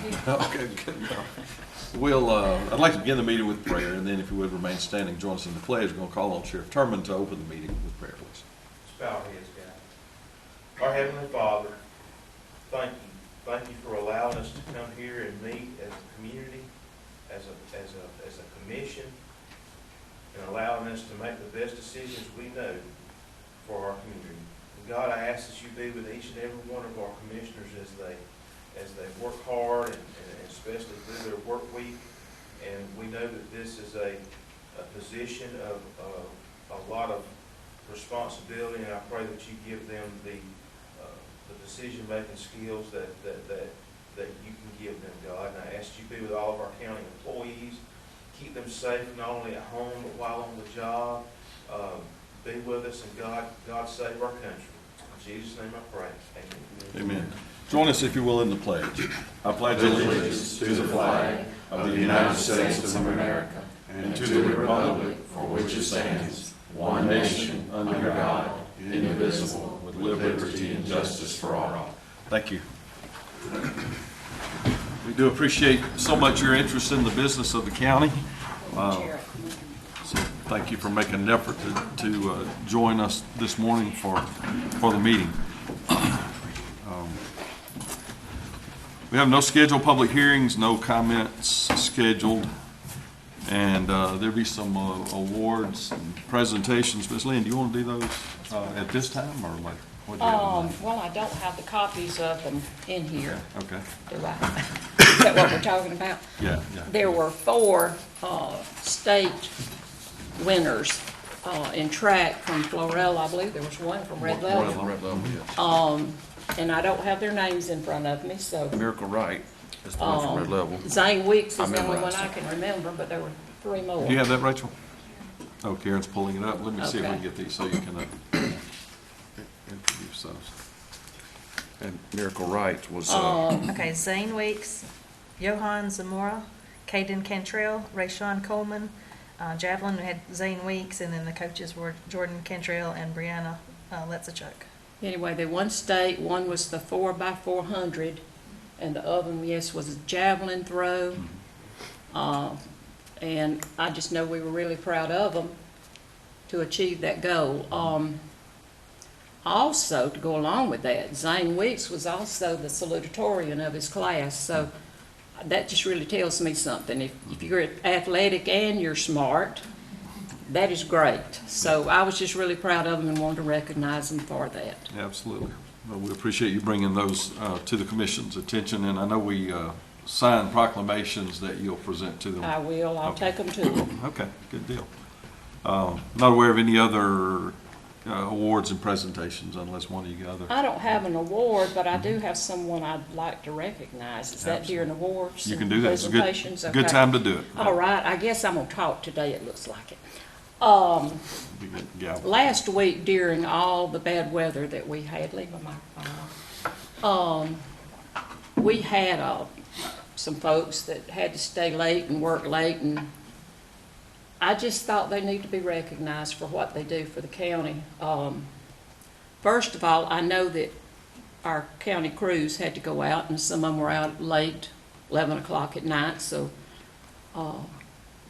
Okay, good. We'll, I'd like to begin the meeting with prayer, and then if you would remain standing, join us in the pledge. We're going to call on Sheriff Turman to open the meeting with prayer, please. Let's bow our heads, God. Our Heavenly Father, thank you. Thank you for allowing us to come here and meet as a community, as a commission, and allowing us to make the best decisions we know for our community. And God, I ask that you be with each and every one of our commissioners as they work hard and especially through their work week. And we know that this is a position of a lot of responsibility, and I pray that you give them the decision-making skills that you can give them, God. And I ask you to be with all of our county employees, keep them safe not only at home but while on the job. Be with us, and God save our country. In Jesus' name I pray. Amen. Amen. Join us, if you will, in the pledge. I pledge allegiance to the flag of the United States of America and to the republic for which it stands, one nation, under God, indivisible, with liberty and justice for all. Thank you. We do appreciate so much your interest in the business of the county. So thank you for making an effort to join us this morning for the meeting. We have no scheduled public hearings, no comments scheduled, and there'll be some awards and presentations. Ms. Lynn, do you want to do those at this time, or like? What do you have well, I don't have the copies of them in here. Okay. Do I? Is that what we're talking about? Yeah. There were 4 state winners in track from Florell. I believe there was one from Red Velvet. Red Velvet, yes. And I don't have their names in front of me, so. Miracle Wright is the one from Red Level. Zane Weeks is the only one memorized I it. can remember, but there were 3 more. Do you have that, Rachel? Oh, Karen's pulling it up. Let me see if we Okay. can get these so you can introduce those. And Miracle Wright was, Okay, Zane Weeks, Johan Zamora, Caden Cantrell, Rayshawn Coleman, Javelin, we had Zane Weeks, and then the coaches were Jordan Cantrell and Brianna Letzachuk. Anyway, they won state. One was the 4x400, and the other one, yes, was a javelin throw. And I just know we were really proud of them to achieve that goal. Also, to go along with that, Zane Weeks was also the salutatorian of his class, so that just really tells me something. If you're athletic and you're smart, that is great. So I was just really proud of them and wanted to recognize them for that. Absolutely. Well, we appreciate you bringing those to the commission's attention, and I know we signed proclamations that you'll present to them. I will. I'll take them to them. Okay, good deal. Not aware of any other awards and presentations unless one of you got other. I don't have an award, but I do have someone I'd like to recognize. Is that during awards? You can and do that. It's a presentations? good time to do it. All right. I guess I'm going to talk today, it looks like it. Yeah. Last week during all the bad weather that we had, leave my microphone on, we had some folks that had to stay late and work late, and I just thought they need to be recognized for what they do for the county. First of all, I know that our county crews had to go out, and some of them were out late, 11 o'clock at night, so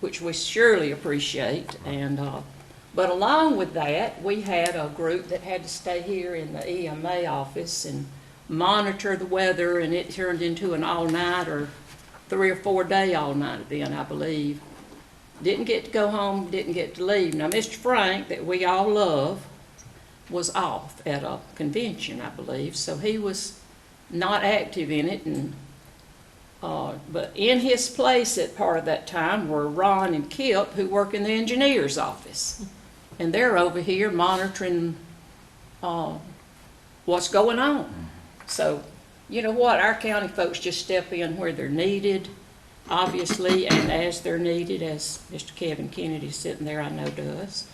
which we surely appreciate. And but along with that, we had a group that had to stay here in the EMA office and monitor the weather, and it turned into an all-night or 3 or 4 day all-night event, I believe. Didn't get to go home, didn't get to leave. Now, Mr. Frank, that we all love, was off at a convention, I believe, so he was not active in it. And but in his place at part of that time were Ron and Kip, who work in the engineer's office. And they're over here monitoring what's going on. So, you know what, our county folks just step in where they're needed, obviously, and as they're needed, as Mr. Kevin Kennedy sitting there I know does.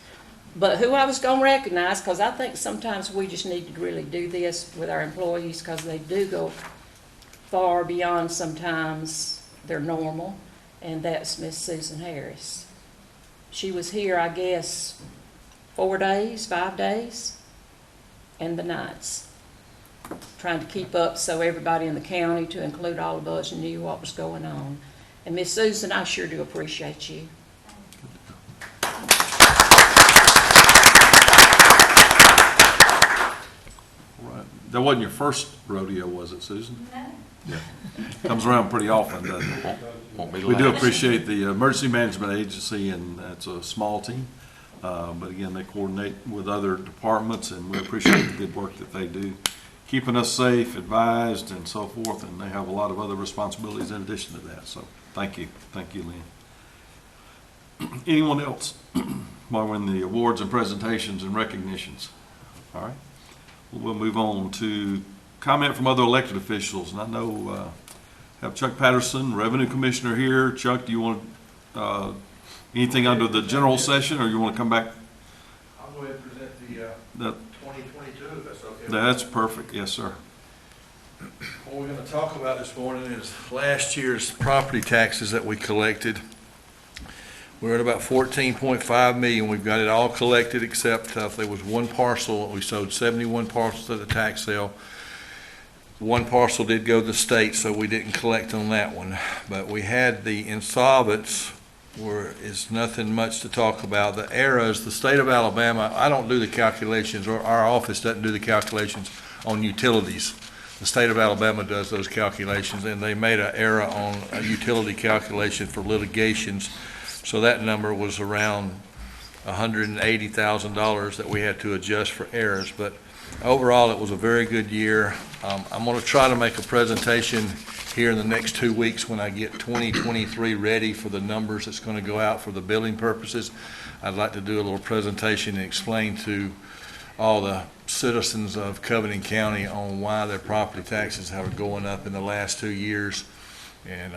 But who I was going to recognize, because I think sometimes we just need to really do this with our employees, because they do go far beyond sometimes their normal, and that's Miss Susan Harris. She was here, I guess, 4 days, 5 days, and the nights. trying to keep up so everybody in the county, to include all of us, knew what was going on. And Miss Susan, I sure do appreciate you. Right. That wasn't your first rodeo, was it, Susan? No. Yeah. Comes around pretty often, doesn't it? Won't be We do last. appreciate the Emergency Management Agency, and it's a small team. But again, they coordinate with other departments, and we appreciate the good work that they do, keeping us safe, advised, and so forth, and they have a lot of other responsibilities in addition to that. So thank you. Thank you, Lynn. Anyone else while we're in the awards and presentations and recognitions? All right. We'll move on to comment from other elected officials. And I know have Chuck Patterson, Revenue Commissioner here. Chuck, do you want anything under the general session, or you want to come back? I'll go ahead and present the That, 2022, if that's okay. that's perfect. Yes, sir. What we're going to talk about this morning is last year's property taxes that we collected. We're at about 14.5 million. We've got it all collected except if there was one parcel. We sold 71 parcels at the tax sale. One parcel did go to the state, so we didn't collect on that one. But we had the insolvents, where it's nothing much to talk about. The eras, the state of Alabama, I don't do the calculations, or our office doesn't do the calculations on utilities. The state of Alabama does those calculations, and they made an error on a utility calculation for litigations. So that number was around $180,000 that we had to adjust for errors. But overall, it was a very good year. I'm going to try to make a presentation here in the next 2 weeks when I get 2023 ready for the numbers that's going to go out for the billing purposes. I'd like to do a little presentation and explain to all the citizens of Covington County on why their property taxes are going up in the last 2 years. And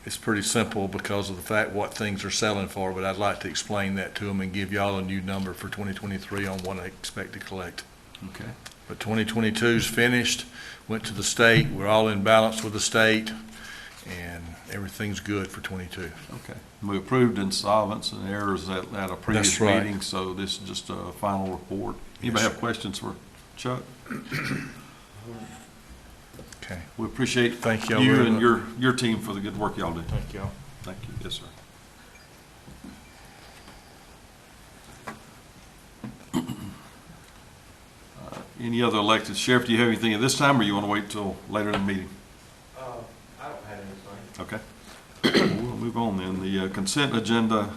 it's pretty simple because of the fact what things are selling for, but I'd like to explain that to them and give y'all a new number for 2023 on what I expect to collect. Okay. But 2022's finished, went to the state, we're all in balance with the state, and everything's good for 22. Okay. We approved insolvents and errors at a previous That's right. meeting, so this is just a final report. Anybody Yes, have questions for Chuck? Okay. We appreciate Thank y'all you very and much. your team for the good work y'all do. Thank y'all. Thank you. Yes, sir. Any other elected? Sheriff, do you have anything at this time, or you want to wait till later in the meeting? I don't have anything. Okay. We'll move on then. The consent agenda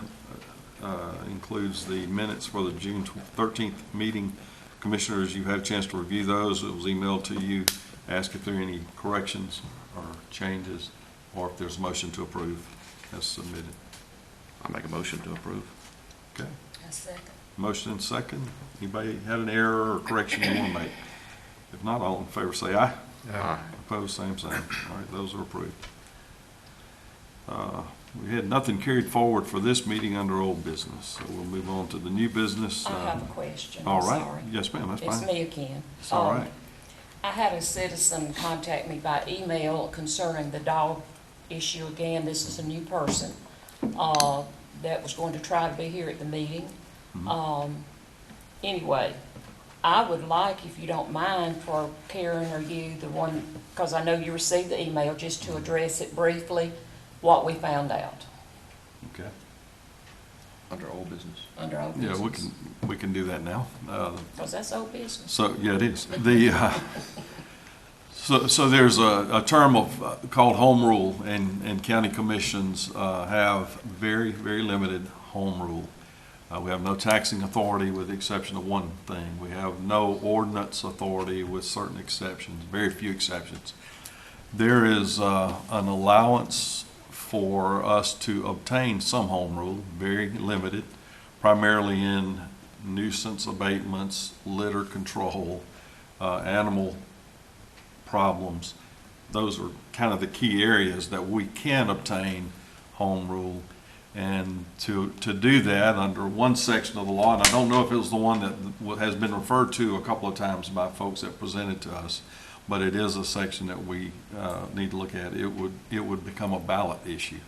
includes the minutes for the June 13th meeting. Commissioners, you've had a chance to review those. It was emailed to you. Ask if there are any corrections or changes, or if there's a motion to approve as submitted. I make a motion to approve. Okay. A second. Motion and second. Anybody had an error or correction you want to make? If not, all in favor say aye. Aye. Opposed, same sign. All right, those are approved. We had nothing carried forward for this meeting under old business, so we'll move on to the new business. I have a question. I'm All right. sorry. Yes, ma'am, that's It's fine. me again. It's all right. I had a citizen contact me by email concerning the dog issue again. This is a new person that was going to try to be here at the meeting. Anyway, I would like, if you don't mind, for Karen or you, the one, because I know you received the email, just to address it briefly, what we found out Okay. Under old business. under old Yeah, business. we can do that now. Because that's old business. So, yeah, it is. So there's a term called home rule, and county commissions have very, very limited home rule. We have no taxing authority with the exception of one thing. We have no ordinance authority with certain exceptions, very few exceptions. There is an allowance for us to obtain some home rule, very limited, primarily in nuisance abatements, litter control, animal problems. Those are kind of the key areas that we can obtain home rule. And to do that under one section of the law, and I don't know if it was the one that has been referred to a couple of times by folks that presented to us, but it is a section that we need to look at. It would become a ballot issue.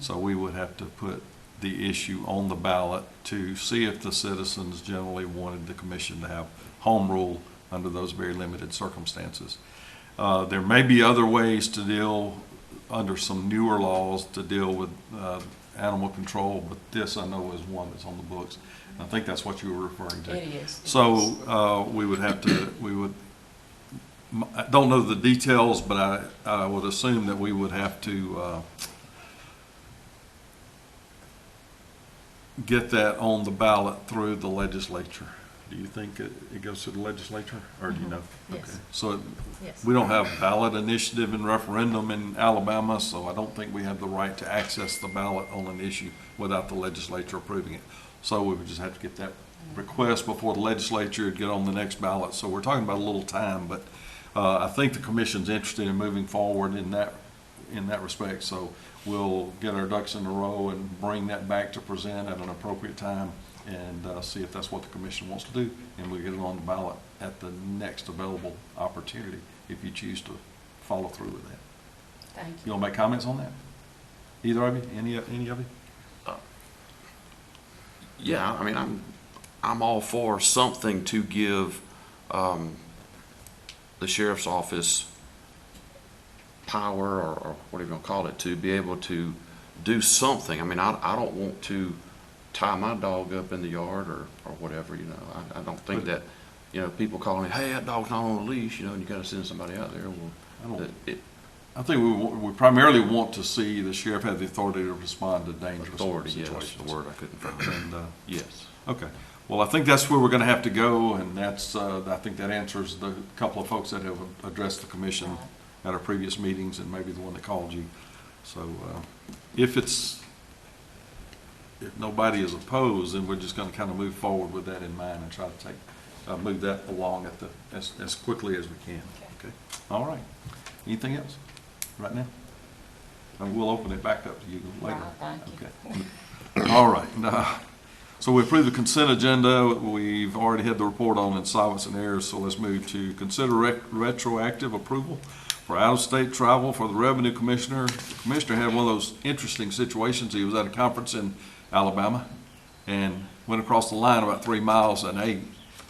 So we would have to put the issue on the ballot to see if the citizens generally wanted the commission to have home rule under those very limited circumstances. There may be other ways to deal under some newer laws to deal with animal control, but this I know is one that's on the books. I think that's what you were referring to. It is. So we would have to, I don't know the details, but I would assume that we would have to get that on the ballot through the legislature. Do you think it goes to the legislature, or do you know? Yes. Okay. So Yes. we don't have ballot initiative and referendum in Alabama, so I don't think we have the right to access the ballot on an issue without the legislature approving it. So we would just have to get that request before the legislature to get on the next ballot. So we're talking about a little time, but I think the commission's interested in moving forward in that respect. So we'll get our ducks in a row and bring that back to present at an appropriate time and see if that's what the commission wants to do. And we'll get it on the ballot at the next available opportunity if you choose to follow through with that. Thank You you. want to make comments on that? Either of you? Any of you? Yeah, I mean, I'm all for something to give the sheriff's office power, or whatever you want to call it, to be able to do something. I mean, I don't want to tie my dog up in the yard or whatever, you know. I don't think that, you know, people calling, hey, that dog's not on a leash, you know, and you got to send somebody out there. Well, I think we primarily want to see the sheriff have the authority to respond to dangerous authority, yes, situations. the word I couldn't find. And, Yes. okay. Well, I think that's where we're going to have to go, and that's, I think that answers the couple of folks that have addressed the commission at our previous meetings, and maybe the one that called you. So if nobody is opposed, then we're just going to kind of move forward with that in mind and try to move that along as quickly as we can. Okay. All right. Anything else right now? And we'll open it back up to you later. Thank you. Okay. All right. So we approved the consent agenda. We've already had the report on insolvency and errors, so let's move to consider retroactive approval for out-of-state travel for the revenue commissioner. The commissioner had one of those interesting situations. He was at a conference in Alabama and went across the line about 3 miles and 8.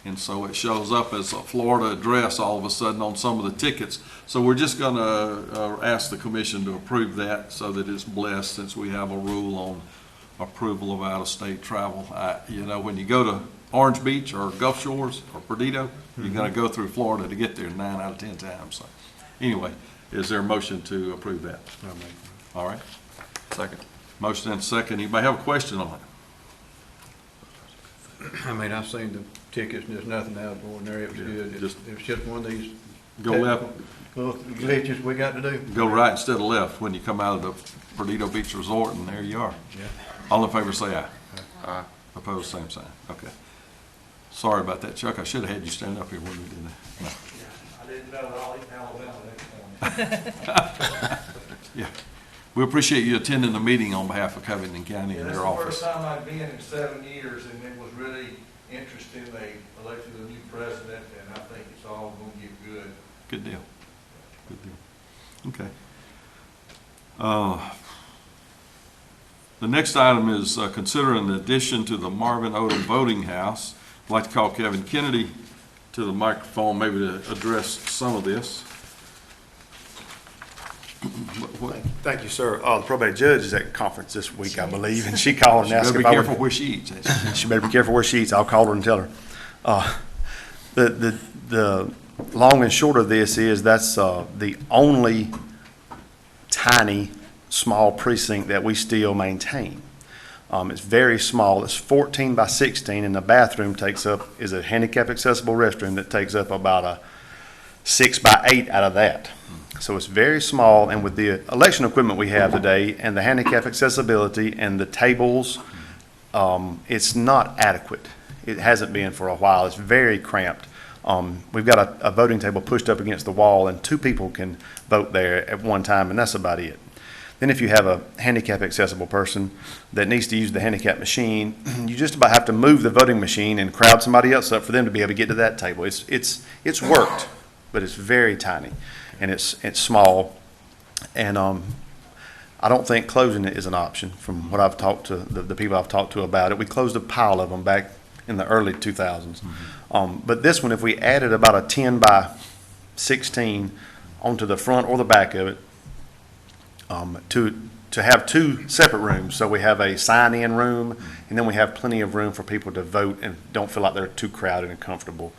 And so it shows up as a Florida address all of a sudden on some of the tickets. So we're just going to ask the commission to approve that so that it's blessed, since we have a rule on approval of out-of-state travel. You know, when you go to Orange Beach or Gulf Shores or Perdido, you're going to go through Florida to get there 9 out of 10 times. So anyway, is there a motion to approve that? All right. Second. Motion and second. Anybody have a question on it? I mean, I've seen the tickets, and there's nothing out of the ordinary. It was good. It was just one of these Go left, little glitches we got to do. go right instead of left when you come out of the Perdido Beach Resort, and there you are. Yeah. All in favor say aye. Aye. Opposed, same sign. Okay. Sorry about that, Chuck. I should have had you stand up here when we did that. No. I didn't know that I'll eat in Alabama next morning. Yeah. We appreciate you attending the meeting on behalf of Covington County and their office. It's the first time I've been in 7 years, and it was really interesting. They elected a new president, and I think it's all going to get good. Good deal. Good deal. Okay. The next item is consider an addition to the Marvin Odom Voting House. I'd like to call Kevin Kennedy to the microphone, maybe to address some of this. Thank you, sir. The probate judge is at conference this week, I believe, and she called and asked Better if be I careful would. where she eats. She better be careful where she eats. I'll call her and tell her. The long and short of this is that's the only tiny, small precinct that we still maintain. It's very small. It's 14 by 16, and the bathroom is a handicap accessible restroom that takes up about a 6 by 8 out of that. So it's very small, and with the election equipment we have today and the handicap accessibility and the tables, it's not adequate. It hasn't been for a while. It's very cramped. We've got a voting table pushed up against the wall, and 2 people can vote there at one time, and that's about it. Then if you have a handicap accessible person that needs to use the handicap machine, you just about have to move the voting machine and crowd somebody else up for them to be able to get to that table. It's worked, but it's very tiny, and it's small, and I don't think closing it is an option. From what I've talked to the people I've talked to about it, we closed a pile of them back in the early 2000s. But this one, if we added about a 10 by 16 onto the front or the back of it, to have two separate rooms. So we have a sign-in room, and then we have plenty of room for people to vote and don't feel like they're too crowded and comfortable.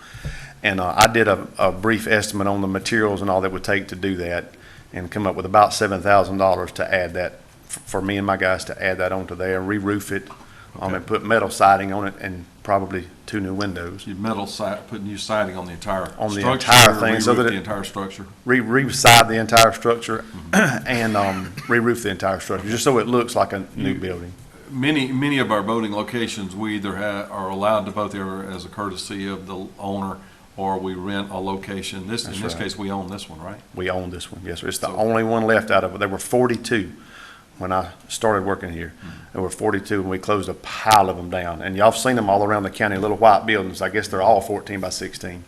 And I did a brief estimate on the materials and all that would take to do that, and come up with about $7,000 to add that, for me and my guys to add that onto there, re-roof it, and put metal siding on it, and probably 2 new windows. You put new siding on the entire On the structure, entire or thing, so re-roof that the it- entire structure? Re-side the entire structure and re-roof the entire structure, just so it looks like a new building. Many of our voting locations, we either are allowed to vote there as a courtesy of the owner, or we rent a location. In this right. case, we own this one, right? We own this one, yes, sir. It's the So- only one left out of it. There were 42 when I started working here. There were 42, and we closed a pile of them down. And y'all have seen them all around the county, little white buildings. I guess they're all 14 by 16.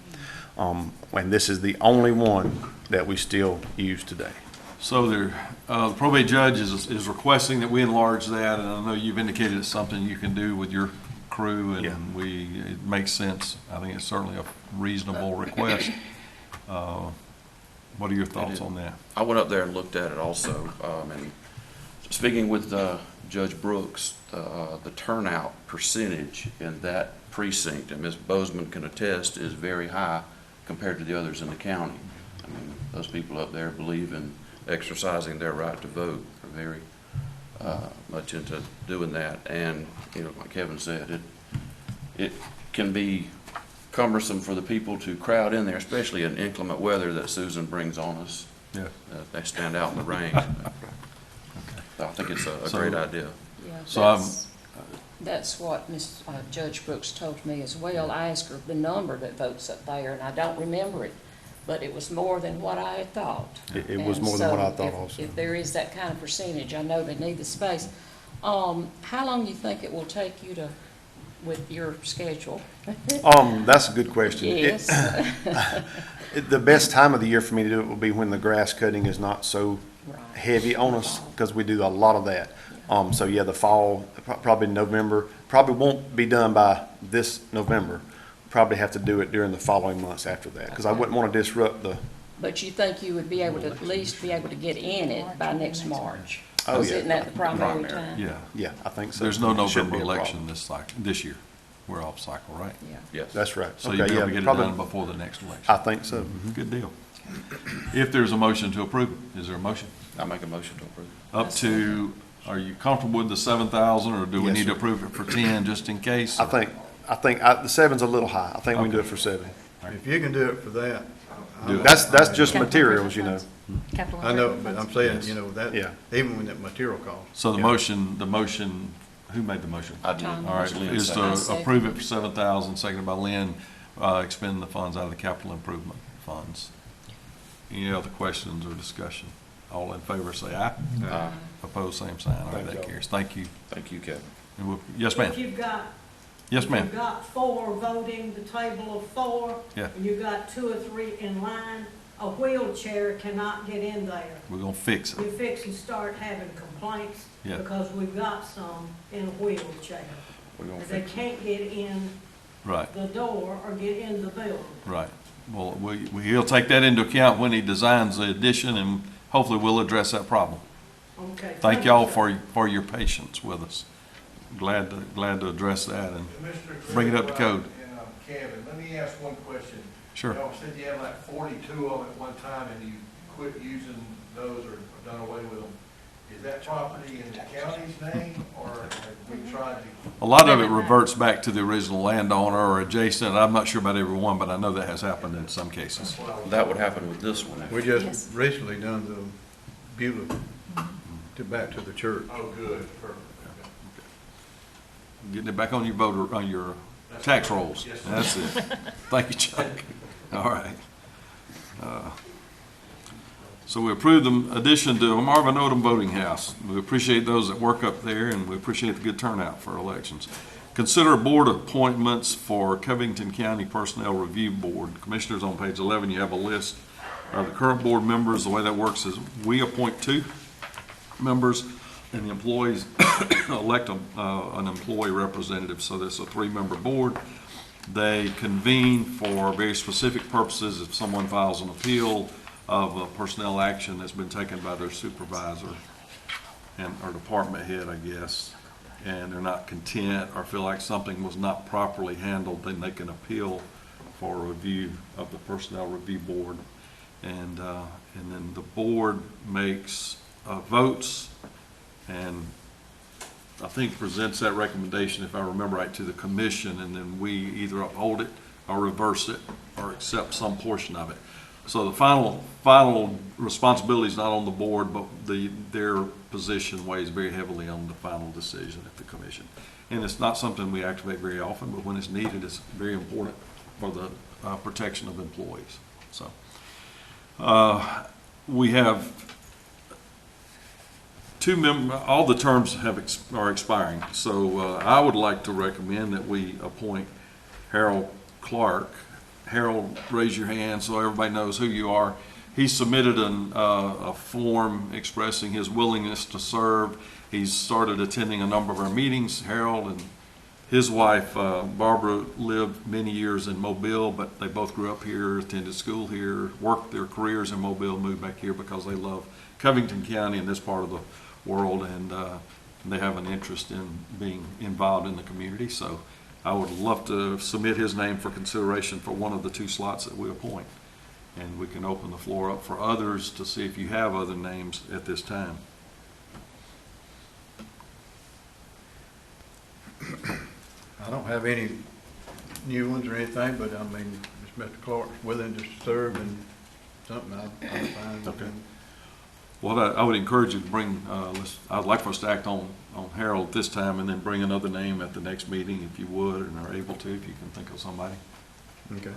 And this is the only one that we still use today. So the probate judge is requesting that we enlarge that, and I know you've indicated it's something you can do with your crew, Yeah. and it makes sense. I think it's certainly a reasonable request. What are your thoughts on that? I went up there and looked at it also, and speaking with Judge Brooks, the turnout percentage in that precinct, and Ms. Bozeman can attest, is very high compared to the others in the county. I mean, those people up there believe in exercising their right to vote, are very much into doing that. And, you know, like Kevin said, it can be cumbersome for the people to crowd in there, especially in inclement weather that Susan brings on us. Yeah. They stand out in the rain. I think it's a So- great idea. Yeah, So that's what Judge Brooks told me as well. I asked her the number that votes up there, and I don't remember it, but it was more than what I had thought. It was And more than what I so thought if- also. If there is that kind of percentage, I know they need the space. How long do you think it will take you with your schedule? That's a good question. Yes. The best time of the year for me to do it will be when the grass cutting is not so Right. heavy on us, because we do a lot of that. So yeah, the fall, probably November, probably won't be done by this November. Probably have to do it during the following months after that, because I wouldn't want to disrupt the, But you think you would be able to at least be able to get in it by next March? Oh, Because yeah. Isn't that the primary Primary. time? Yeah. yeah, I think so. There's no It shouldn't November be a election problem. this year. We're off cycle, right? Yeah. Yes. That's right. So you'll Okay, be able yeah, to get it probably- done before the next election. I think so. Good deal. If there's a motion to approve it, is there a motion? I make a motion to approve. Up to, are you comfortable with the 7,000, or do we Yes, need to sir. approve it for 10, just in case? I think the 7's a little high. I think we can do it for 7. If you can do it for that. Do it. That's just Capital materials, you know. improvement funds. Capital I know, improvement but I'm funds. saying, you know, that, Yeah. even when that material costs. So the Yeah. motion, who made the motion? I did. Tom. All right, Lynn is seconded. to approve it for 7,000, seconded by Lynn, expend the funds out of the capital improvement funds. Any other questions or discussion? All in favor, say aye. Aye. Opposed, same sign. All right, Thank that y'all. carries. Thank you. Thank you, Kevin. And yes, ma'am. If you've got. Yes, If ma'am. you've got 4 voting, the table of 4. Yeah. And you've got 2 or 3 in line, a wheelchair cannot get in there. We're gonna fix We it. fix and start having complaints. Yeah. Because we've got some in a wheelchair. We're gonna They fix it. can't get in Right, the door or get in the building. right. Well, he'll take that into account when he designs the addition, and hopefully we'll address that problem. Okay. Thank y'all for your patience with us. Glad to address that and bring it up to code. And Kevin, let me ask one question. Sure. Y'all said you had like 42 of them at one time and you quit using those or done away with them. Is that property in the county's name or have we tried to? A lot of it reverts back to the original landowner or adjacent. I'm not sure about every one, but I know that has happened in some cases. That would happen with this one. We Yes. just recently done the Beulah to back to the church. Oh, good, perfect. Getting it back on your tax rolls. Yes, sir. That's it. Thank you, Chuck. All right. So we approve the addition to Marvin Odom Voting House. We appreciate those that work up there, and we appreciate the good turnout for elections. Consider board appointments for Covington County Personnel Review Board. Commissioners, on page 11, you have a list of the current board members. The way that works is we appoint 2 members. and the employees elect an employee representative. So there's a 3-member board. They convene for very specific purposes if someone files an appeal of a personnel action that's been taken by their supervisor and or department head, I guess, and they're not content or feel like something was not properly handled, then they can appeal for review of the Personnel Review Board. And then the board makes votes and I think presents that recommendation, if I remember right, to the commission, and then we either uphold it or reverse it or accept some portion of it. So the final responsibility is not on the board, but their position weighs very heavily on the final decision at the commission. And it's not something we activate very often, but when it's needed, it's very important for the protection of employees. So we have all the terms are expiring. So I would like to recommend that we appoint Harold Clark. Harold, raise your hand so everybody knows who you are. He submitted a form expressing his willingness to serve. He's started attending a number of our meetings. Harold and his wife, Barbara, lived many years in Mobile, but they both grew up here, attended school here, worked their careers in Mobile, moved back here because they love Covington County and this part of the world, and they have an interest in being involved in the community. So I would love to submit his name for consideration for one of the 2 slots that we appoint. And we can open the floor up for others to see if you have other names at this time. I don't have any new ones or anything, but I mean, if Mr. Clark's willing to serve and something, I'm fine with Okay. him. Well, I would encourage you to bring, I'd like for us to act on Harold this time and then bring another name at the next meeting if you would and are able to, if you can think of somebody. Okay.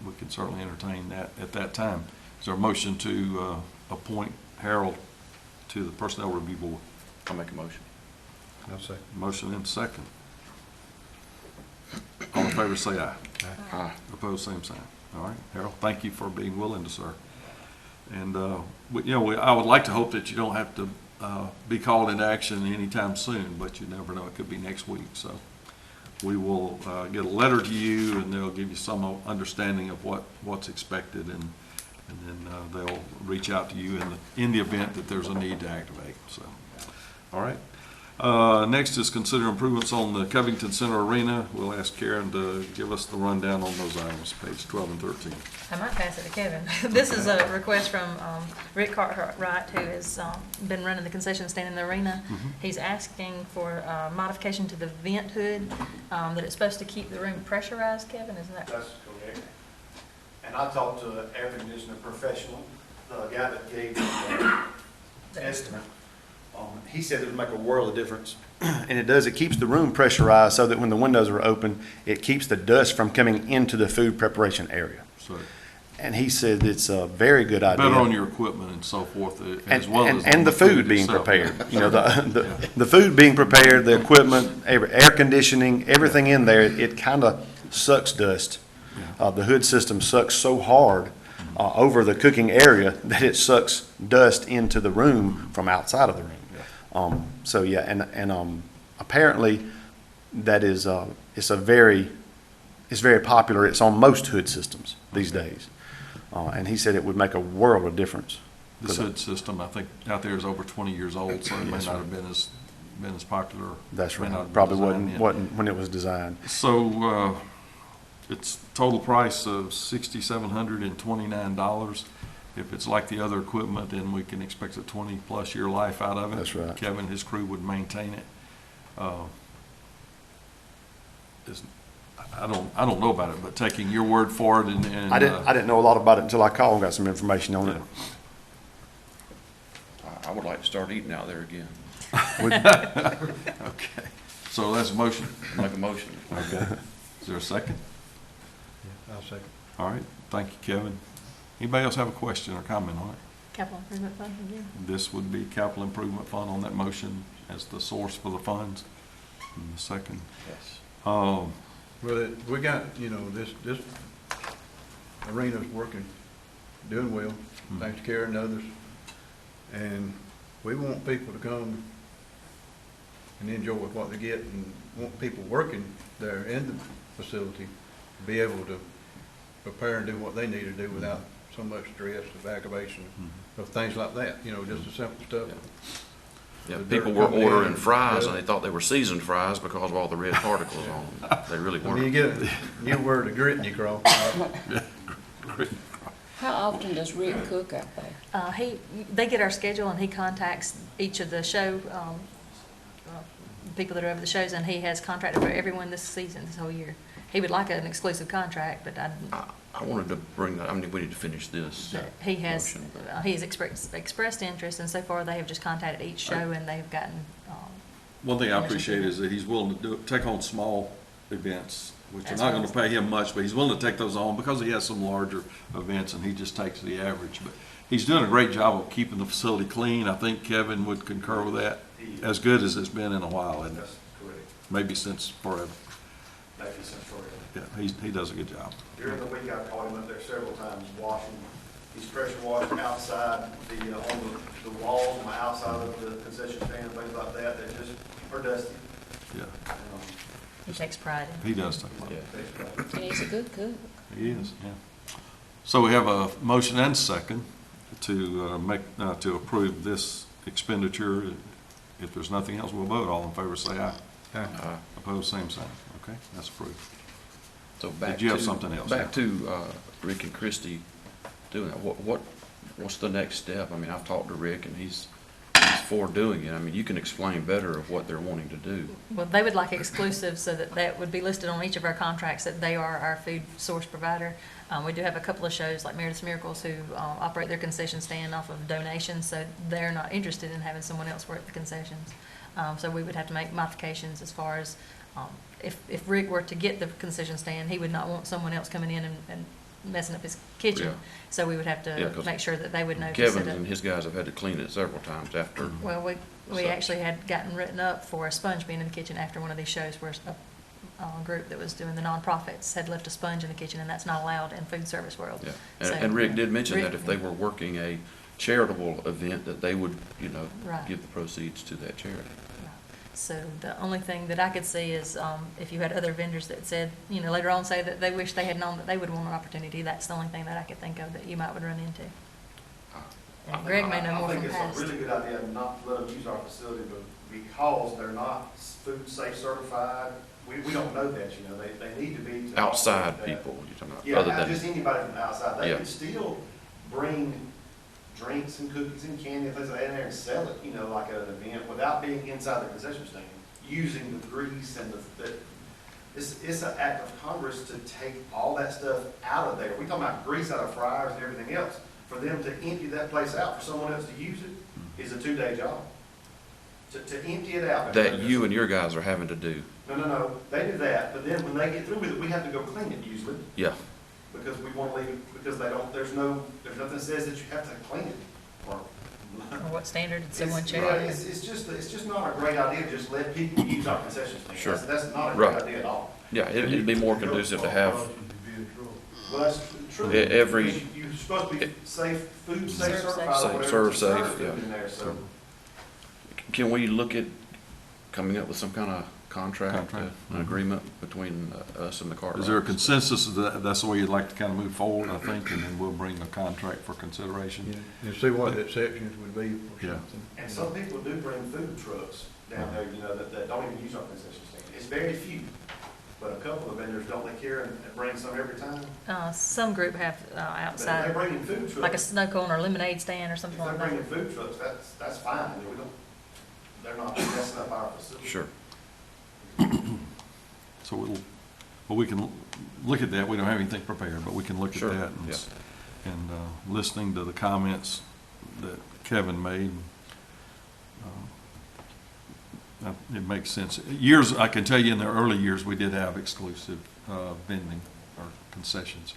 We could certainly entertain that at that time. Is there a motion to appoint Harold to the Personnel Review Board? I'll make a motion. I'll say. Motion and second. All in favor say aye. Aye. Opposed, same sign. All right, Harold, thank you for being willing to serve. And, I would like to hope that you don't have to be called into action anytime soon, but you never know, it could be next week. So we will get a letter to you, and they'll give you some understanding of what's expected, and then they'll reach out to you in the event that there's a need to activate. So, all right. Next is consider improvements on the Covington Center Arena. We'll ask Karen to give us the rundown on those items, page 12 and 13. I might pass it to Kevin. This is a request from Rick Cartwright, who has been running the concession stand in the arena. He's asking for modification to the vent hood, that it's supposed to keep the room pressurized, Kevin, isn't that? That's correct. And I talked to an air conditioner professional, the guy that gave the estimate. He said it would make a world of difference. And it does, it keeps the room pressurized so that when the windows are open, it keeps the dust from coming into the food preparation area. So And he said it's a very good idea. better on your equipment and so forth, as well as. And on the food being itself. prepared. You know, the food being prepared, the equipment, air conditioning, everything in there, it kind of sucks dust. The hood system sucks so hard over the cooking area that it sucks dust into the room from outside of the room. So yeah, and apparently that is it's very popular. It's on most hood systems these days, and he said it would make a world of difference. This hood system, I think, out there is over 20 years old, so it may not have been as popular. That's May not right. have been Probably designed yet. wasn't when it was designed. So, it's total price of $6,729. If it's like the other equipment, then we can expect a 20-plus year life out of it. That's right. Kevin and his crew would maintain it. I don't know about it, but taking your word for it and I didn't know a lot about it until I called and got some information on it. I would like to start eating out there again. Okay, so that's a motion. Make a motion. Okay. Is there a second? I'll second. All right, thank you, Kevin. Anybody else have a question or comment on it? Capital Improvement Fund again? This would be capital improvement fund on that motion as the source for the funds. And the second, Yes. Well, we got, this arena's working, doing well, thanks to Karen and others. And we want people to come and enjoy with what they get, and want people working there in the facility to be able to prepare and do what they need to do without so much stress, of aggravation, of things like that, you know, just the simple stuff. Yeah, The people dirt were coming in, ordering fries and yeah. they thought they were seasoned fries because of all the red particles on them. They really I mean, you weren't. get a new word of grit in your craw. How often does Rick cook out there? They get our schedule and he contacts each of the show, people that are over the shows, and he has contracted for everyone this season, this whole year. He would like an exclusive contract, but I wanted to bring that, I mean, we need to finish this. he has, motion, but- he has expressed interest, and so far they have just contacted each show and they've gotten, One thing I Permission to appreciate do is that he's willing to take on small events, which are As not well gonna pay him much, but he's willing to take those on because he has some larger events and he just takes the average. But he's doing a great job of keeping the facility clean. I think Kevin would concur with that, as good as it's been in a while, and That's correct. maybe since forever. Maybe since forever. Yeah, he does a good job. During the week, I've caught him up there several times washing. He's pressure washed outside on the walls, on the outside of the concession stand, things like that, that just are dusty. Yeah, he takes pride in. he does take a lot. Yeah. And he's a good cook. He is, yeah. So we have a motion and second to to approve this expenditure. If there's nothing else, we'll vote. All in favor, say aye. Opposed, same sign. Okay, that's approved. So back Did you have to- something else? Back to Rick and Christie doing that. What's the next step? I mean, I've talked to Rick and he's for doing it. I mean, you can explain better of what they're wanting to do. Well, they would like exclusive, so that would be listed on each of our contracts, that they are our food source provider. We do have a couple of shows like Meredith's Miracles who operate their concession stand off of donations, so they're not interested in having someone else work the concessions. So we would have to make modifications as far as, if Rick were to get the concession stand, he would not want someone else coming in and messing up his kitchen. Yeah. So we would have Yeah, to 'cause make sure that they would know to Kevin set up. and his guys have had to clean it several times after. Well, we So- actually had gotten written up for a sponge being in the kitchen after one of these shows where a group that was doing the nonprofits had left a sponge in the kitchen, and that's not allowed in food service world. Yeah, So, and Rick did mention that Rick- if they were working a charitable event, that they would, Right. give the proceeds to that charity. So the only thing that I could see is, if you had other vendors that said, later on say that they wish they had known that they would want an opportunity, that's the only thing that I could think of that you might would run into. And Greg may know more from I think past. it's a really good idea not to let them use our facility, but because they're not food safe certified, we don't know that, they need to be. to Outside operate that. people, you're talking about, Yeah, other not than, just anybody from the outside. They Yeah. can still bring drinks and cookies and candy and things like that in there and sell it, like at an event without being inside the concession stand, using the grease and it's an act of Congress to take all that stuff out of there. We're talking about grease out of fryers and everything else. For them to empty that place out for someone else to use it is a 2-day job. To empty it out. that you and your guys are having to do. No, they do that, but then when they get through with it, we have to go clean it usually. Yeah, Because we want to leave it, because there's nothing that says that you have to clean it. Or what standard did someone It's- check? yeah, It's just not a great idea to just let people use our concession stand. Sure. That's not a Right. great idea at all. yeah, it'd be more conducive to have, Well, that's true. Every- You're supposed to be safe, food safe Serve safe. certified or Safe, whatever. serve to safe, serve yeah. food in there, so. can we look at coming up with some kind of contract, Contract. an agreement between us and the Cartwrights? Is there a consensus that that's the way you'd like to kind of move forward, I think, and then we'll bring a contract for consideration? And see what the exceptions would be for Yeah. something. And some people do bring food trucks down there, that don't even use our concession stand. It's very few, but a couple of vendors, don't they care and bring some every time? Some group have But if they're outside, bringing food trucks. like a snow cone or lemonade stand or If something they're like that. bringing food trucks, that's fine, they're not messing up our facility. Sure. So we can look at that. We don't have anything prepared, but we can look at Sure, that yeah. and listening to the comments that Kevin made. It makes sense. I can tell you in the early years, we did have exclusive vending or concessions.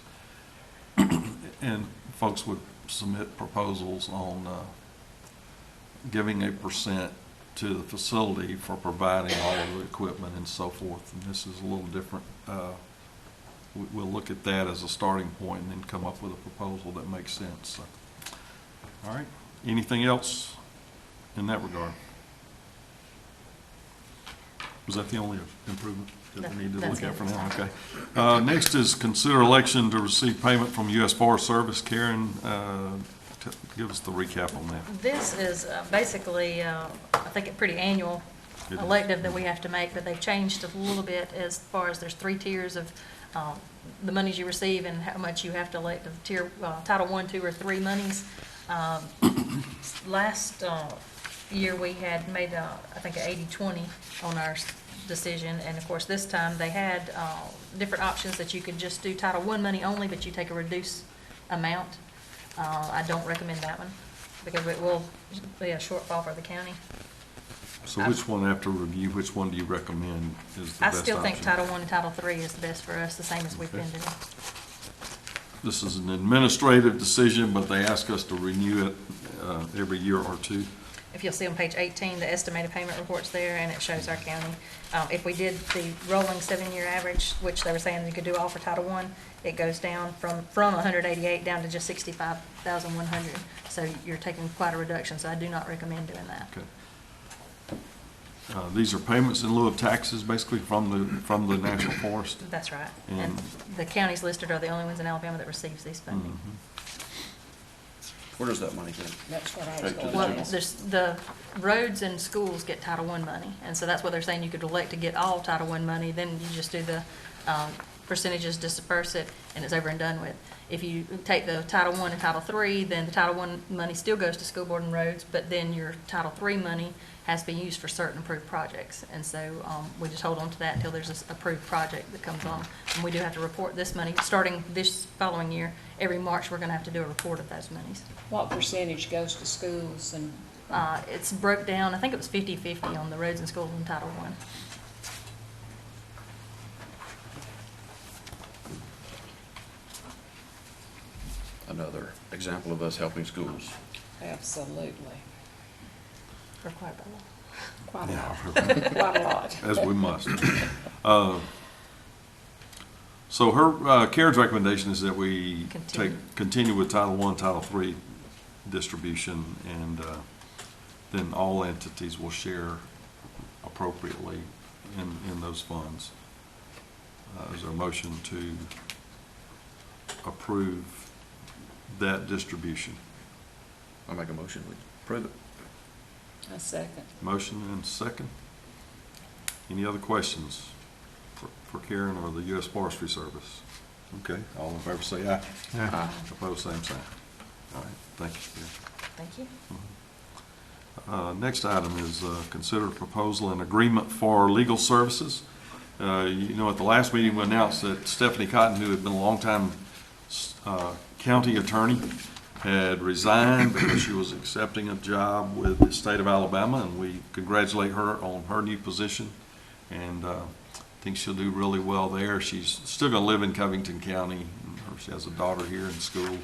And folks would submit proposals on giving a percent to the facility for providing all of the equipment and so forth. And this is a little different. We'll look at that as a starting point and then come up with a proposal that makes sense. So, all right. Anything else in that regard? Was that the only improvement that we need to That's look at it. for now? Okay. Next is consider election to receive payment from U.S. Forest Service. Karen, give us the recap on that. This is basically, I think, a pretty annual It is. elective that we have to make, but they've changed a little bit as far as there's 3 tiers of the monies you receive and how much you have to elect of tier, Title I, 2, or 3 monies. Last year, we had made, I think, an 80-20 on our decision, and of course, this time, they had different options that you could just do Title I money only, but you take a reduced amount. I don't recommend that one, because it will be a shortfall for the county. So which one, after review, which one do you recommend is the I best still think option? Title I and Title III is the best for us, the same as we've been Okay. doing. This is an administrative decision, but they ask us to renew it every year or two. If you'll see on page 18, the estimated payment report's there, and it shows our county. If we did the rolling 7-year average, which they were saying you could do all for Title I, it goes down from 188 down to just 65,100. So you're taking quite a reduction, so I do not recommend doing that. Okay. These are payments in lieu of taxes, basically, from the National Forest. That's right. And And- the counties listed are the only ones in Alabama that receives these funding. Where does that money go? That's what I was Straight to going the Well, to general. ask. there's, the roads and schools get Title I money, and so that's what they're saying, you could elect to get all Title I money, then you just do the percentages, disperse it, and it's over and done with. If you take the Title I and Title III, then the Title I money still goes to school board and roads, but then your Title III money has to be used for certain approved projects. And so we just hold on to that until there's this approved project that comes on. And we do have to report this money, starting this following year. Every March, we're going to have to do a report of those monies. What percentage goes to schools and, It's broke down, I think it was 50-50 on the roads and schools in Title I. Another example of us helping schools. absolutely, Required by law. quite a lot, quite a lot. As we must. So her, Karen's recommendation is that we continue with Title I, Title III distribution, and then all entities will share appropriately in those funds. Is there a motion to approve that distribution? I make a motion, we approve it. A second. Motion and second. Any other questions for Karen or the U.S. Forestry Service? Okay, all in favor say aye. Aye. Opposed, same sign. All right, thank you, Karen. Thank you. Next item is consider proposal and agreement for legal services. You know, at the last meeting, we announced that Stephanie Cotton, who had been a longtime county attorney, had resigned because she was accepting a job with the state of Alabama, and we congratulate her on her new position, and I think she'll do really well there. She's still going to live in Covington County. She has a daughter here in school,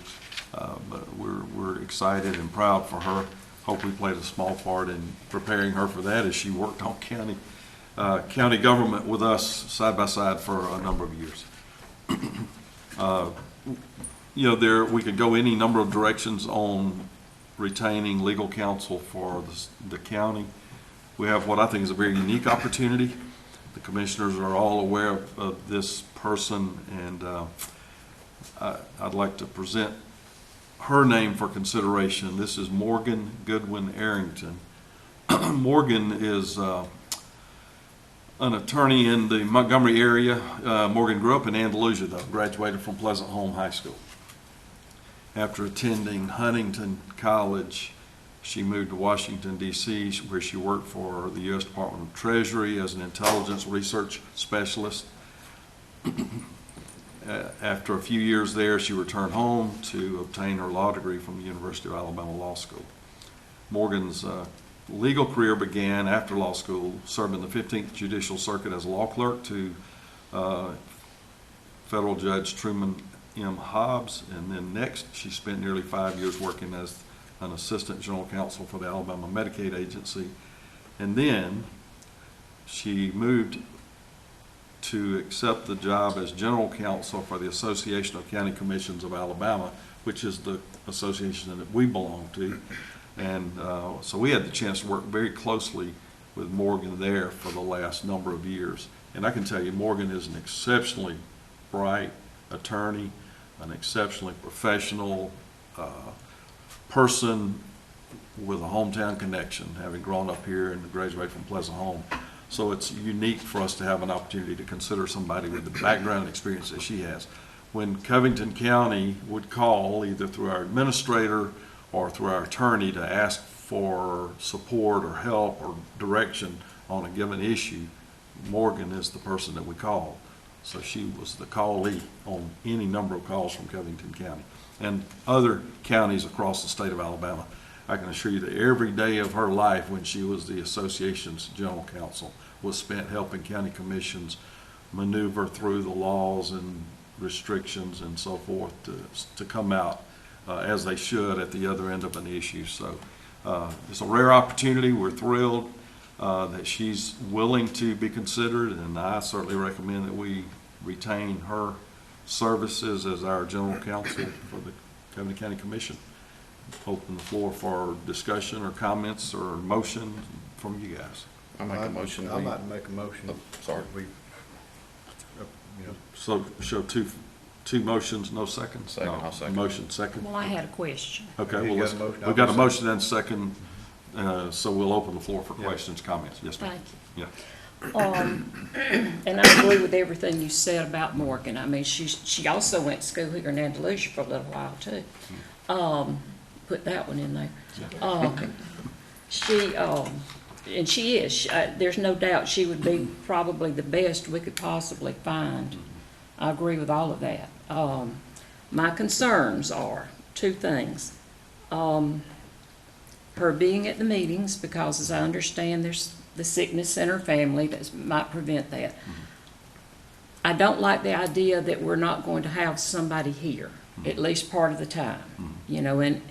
but we're excited and proud for her. Hope we played a small part in preparing her for that as she worked on county government with us side by side for a number of years. You know, we could go any number of directions on retaining legal counsel for the county. We have what I think is a very unique opportunity. The commissioners are all aware of this person, and I'd like to present her name for consideration. This is Morgan Goodwin Arrington. Morgan is an attorney in the Montgomery area. Morgan grew up in Andalusia, though, graduated from Pleasant Home High School. After attending Huntington College, she moved to Washington, D.C., where she worked for the U.S. Department of Treasury as an intelligence research specialist. After a few years there, she returned home to obtain her law degree from the University of Alabama Law School. Morgan's legal career began after law school, serving the 15th Judicial Circuit as a law clerk to Federal Judge Truman M. Hobbs, and then next she spent nearly 5 years working as an assistant general counsel for the Alabama Medicaid Agency, and then she moved to accept the job as general counsel for the Association of County Commissions of Alabama, which is the association that we belong to. And so we had the chance to work very closely with Morgan there for the last number of years. And I can tell you, Morgan is an exceptionally bright attorney, an exceptionally professional person with a hometown connection, having grown up here and graduated from Pleasant Home. So it's unique for us to have an opportunity to consider somebody with the background and experience that she has. When Covington County would call, either through our administrator or through our attorney, to ask for support or help or direction on a given issue, Morgan is the person that we call. So she was the callee on any number of calls from Covington County and other counties across the state of Alabama. I can assure you that every day of her life when she was the association's general counsel was spent helping county commissions maneuver through the laws and restrictions and so forth to come out as they should at the other end of an issue. So it's a rare opportunity. We're thrilled that she's willing to be considered, and I certainly recommend that we retain her services as our general counsel for the Covington County Commission. Open the floor for discussion or comments or motion from you guys. I make a motion. I'd like to make a motion. Oh, sorry. We, you know, So show two motions, no second? Second, No. I'll second. Motion second? Well, I had a question. Okay, You well, got let's, a motion? we've got a motion and second, so we'll open the floor for Yeah. questions, comments. Yes, ma'am. Thank you. Yeah. And I agree with everything you said about Morgan. I mean, she also went to school here in Andalusia for a little while too. Put that one in there. And she is, there's no doubt she would be probably the best we could possibly find. I agree with all of that. My concerns are two things. Her being at the meetings, because as I understand, there's the sickness in her family that might prevent that. I don't like the idea that we're not going to have somebody here, at least part of the time. You know, and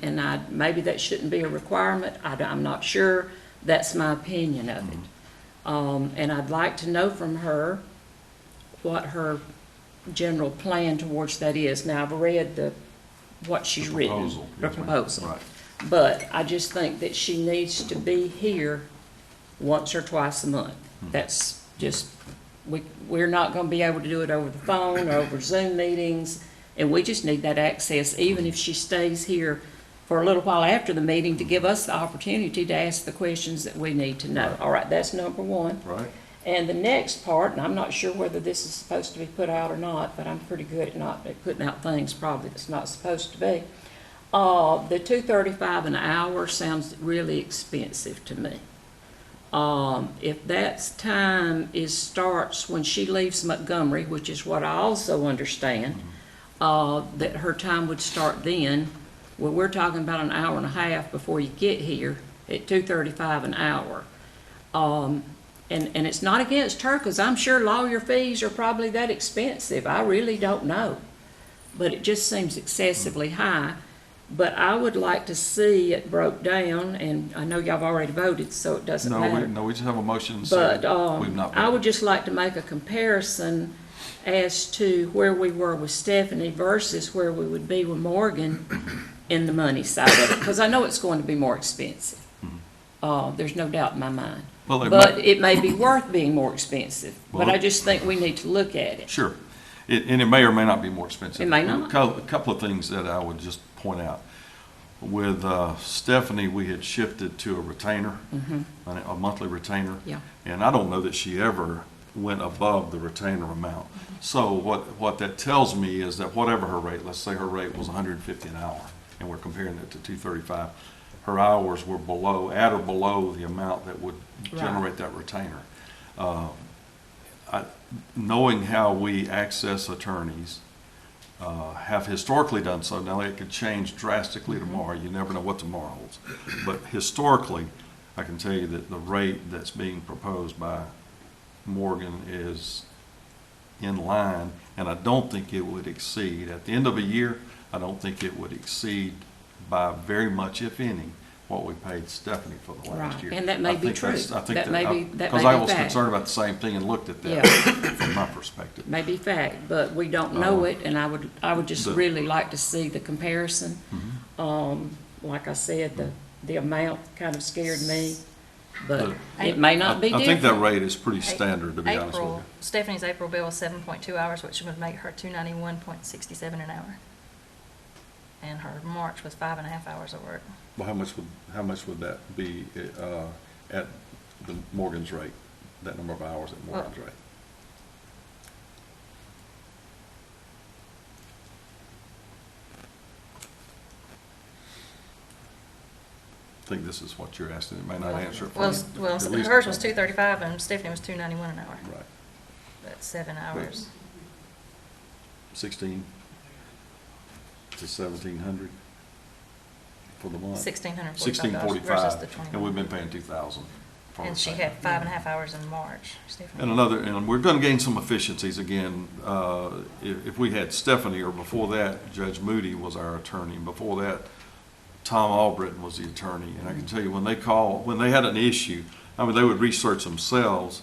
maybe that shouldn't be a requirement. I'm not sure. That's my opinion of it. And I'd like to know from her what her general plan towards that is. Now, I've read what she's written, Proposal. the Yes, ma'am. proposal. Right. But I just think that she needs to be here once or twice a month. That's just, we're not gonna be able to do it over the phone or over Zoom meetings, and we just need that access, even if she stays here for a little while after the meeting to give us the opportunity to ask the questions that we need to know. Right. All right, that's number one. Right. And the next part, and I'm not sure whether this is supposed to be put out or not, but I'm pretty good at putting out things probably that's not supposed to be. The $2.35 an hour sounds really expensive to me. If that time starts when she leaves Montgomery, which is what I also understand, that her time would start then, well, we're talking about an hour and a half before you get here at $2.35 an hour. And it's not against her, because I'm sure lawyer fees are probably that expensive. I really don't know. But it just seems excessively high. But I would like to see it broke down, and I know y'all have already voted, so it doesn't matter. No, we just have a motion and But second. We've not I would voted. just like to make a comparison as to where we were with Stephanie versus where we would be with Morgan in the money side of it, because I know it's going to be more expensive. There's no doubt in my mind. Well, But it may be worth being more expensive, but Well, I just think we need to look at it. Sure. And it may or may not be more expensive. It may not. A couple of things that I would just point out. With Stephanie, we had shifted to a retainer, a monthly retainer. Yeah. And I don't know that she ever went above the retainer amount. So what that tells me is that whatever her rate, let's say her rate was $150 an hour, and we're comparing it to $235, her hours were at or below the amount that would generate that retainer. Knowing how we access attorneys, have historically done so. Now, it could change drastically tomorrow. You never know what tomorrow holds. But historically, I can tell you that the rate that's being proposed by Morgan is in line, and I don't think it would exceed, at the end of a year, I don't think it would exceed by very much, if any, what we paid Stephanie for the last Right. year. And that may I be think true. that's- I think That may be because I was fact. concerned about the same thing and looked at that Yeah. from my perspective. May be fact, but we don't know it, and I would just The- really like to see the comparison. Mhm. Like I said, the amount kind of scared me. but it may not be I different. think that rate is pretty standard, to be honest with you. Stephanie's April bill was 7.2 hours, which would make her 291.67 an hour. And her March was 5.5 hours of work. Well, how much would that be at the Morgan's rate, that number of hours at Morgan's rate? I think this is what you're asking. It may not answer it for Well, you. well, At least- hers was 235 and Stephanie was 291 an hour. Right. That's 7 hours. 16 to 1,700 for the month. $1,645 $1,645, versus the 21. and we've been paying 2,000. for And the she same. had 5.5 hours in March, Stephanie. And we're gonna gain some efficiencies again. If we had Stephanie, or before that, Judge Moody was our attorney, and before that, Tom Albritton was the attorney. And I can tell you, when they had an issue, I mean, they would research themselves.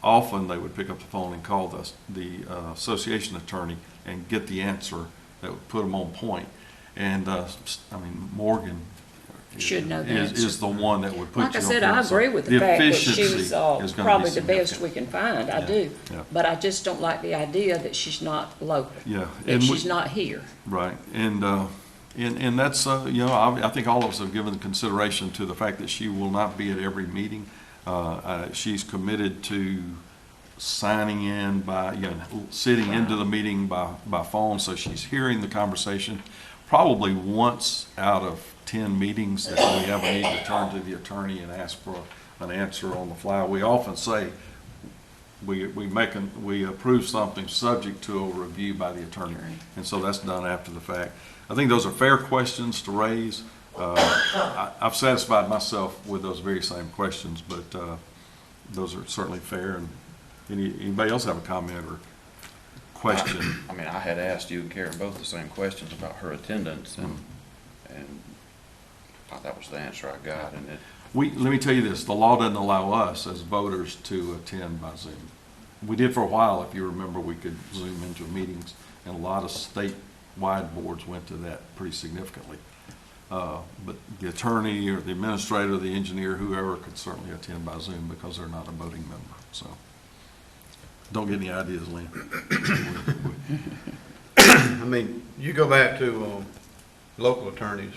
Often, they would pick up the phone and call the association attorney and get the answer that would put them on point. And, I mean, Morgan Should know the is answer. the one that would put you on Like I point. said, I So agree with the fact that efficiency she's is gonna be probably the best significant. we can find, I Yeah, do. yeah. But I just don't like the idea that she's not local, Yeah. that and we- she's not here. Right, and that's, you know, I think all of us have given consideration to the fact that she will not be at every meeting. She's committed to signing in by, you know, sitting into the meeting by phone, so she's hearing the conversation. Probably once out of 10 meetings that we have a need to turn to the attorney and ask for an answer on the fly. We often say, we approve something subject to a review by the attorney. And so that's done after the fact. I think those are fair questions to raise. I've satisfied myself with those very same questions, but those are certainly fair. And anybody else have a comment or question? I mean, I had asked you and Karen both the same questions about her attendance, and that was the answer I got, and it, Let me tell you this, the law doesn't allow us as voters to attend by Zoom. We did for a while, if you remember, we could Zoom into meetings, and a lot of statewide boards went to that pretty significantly. But the attorney or the administrator, the engineer, whoever could certainly attend by Zoom because they're not a voting member, so. Don't get any ideas, Lynn. I mean, you go back to local attorneys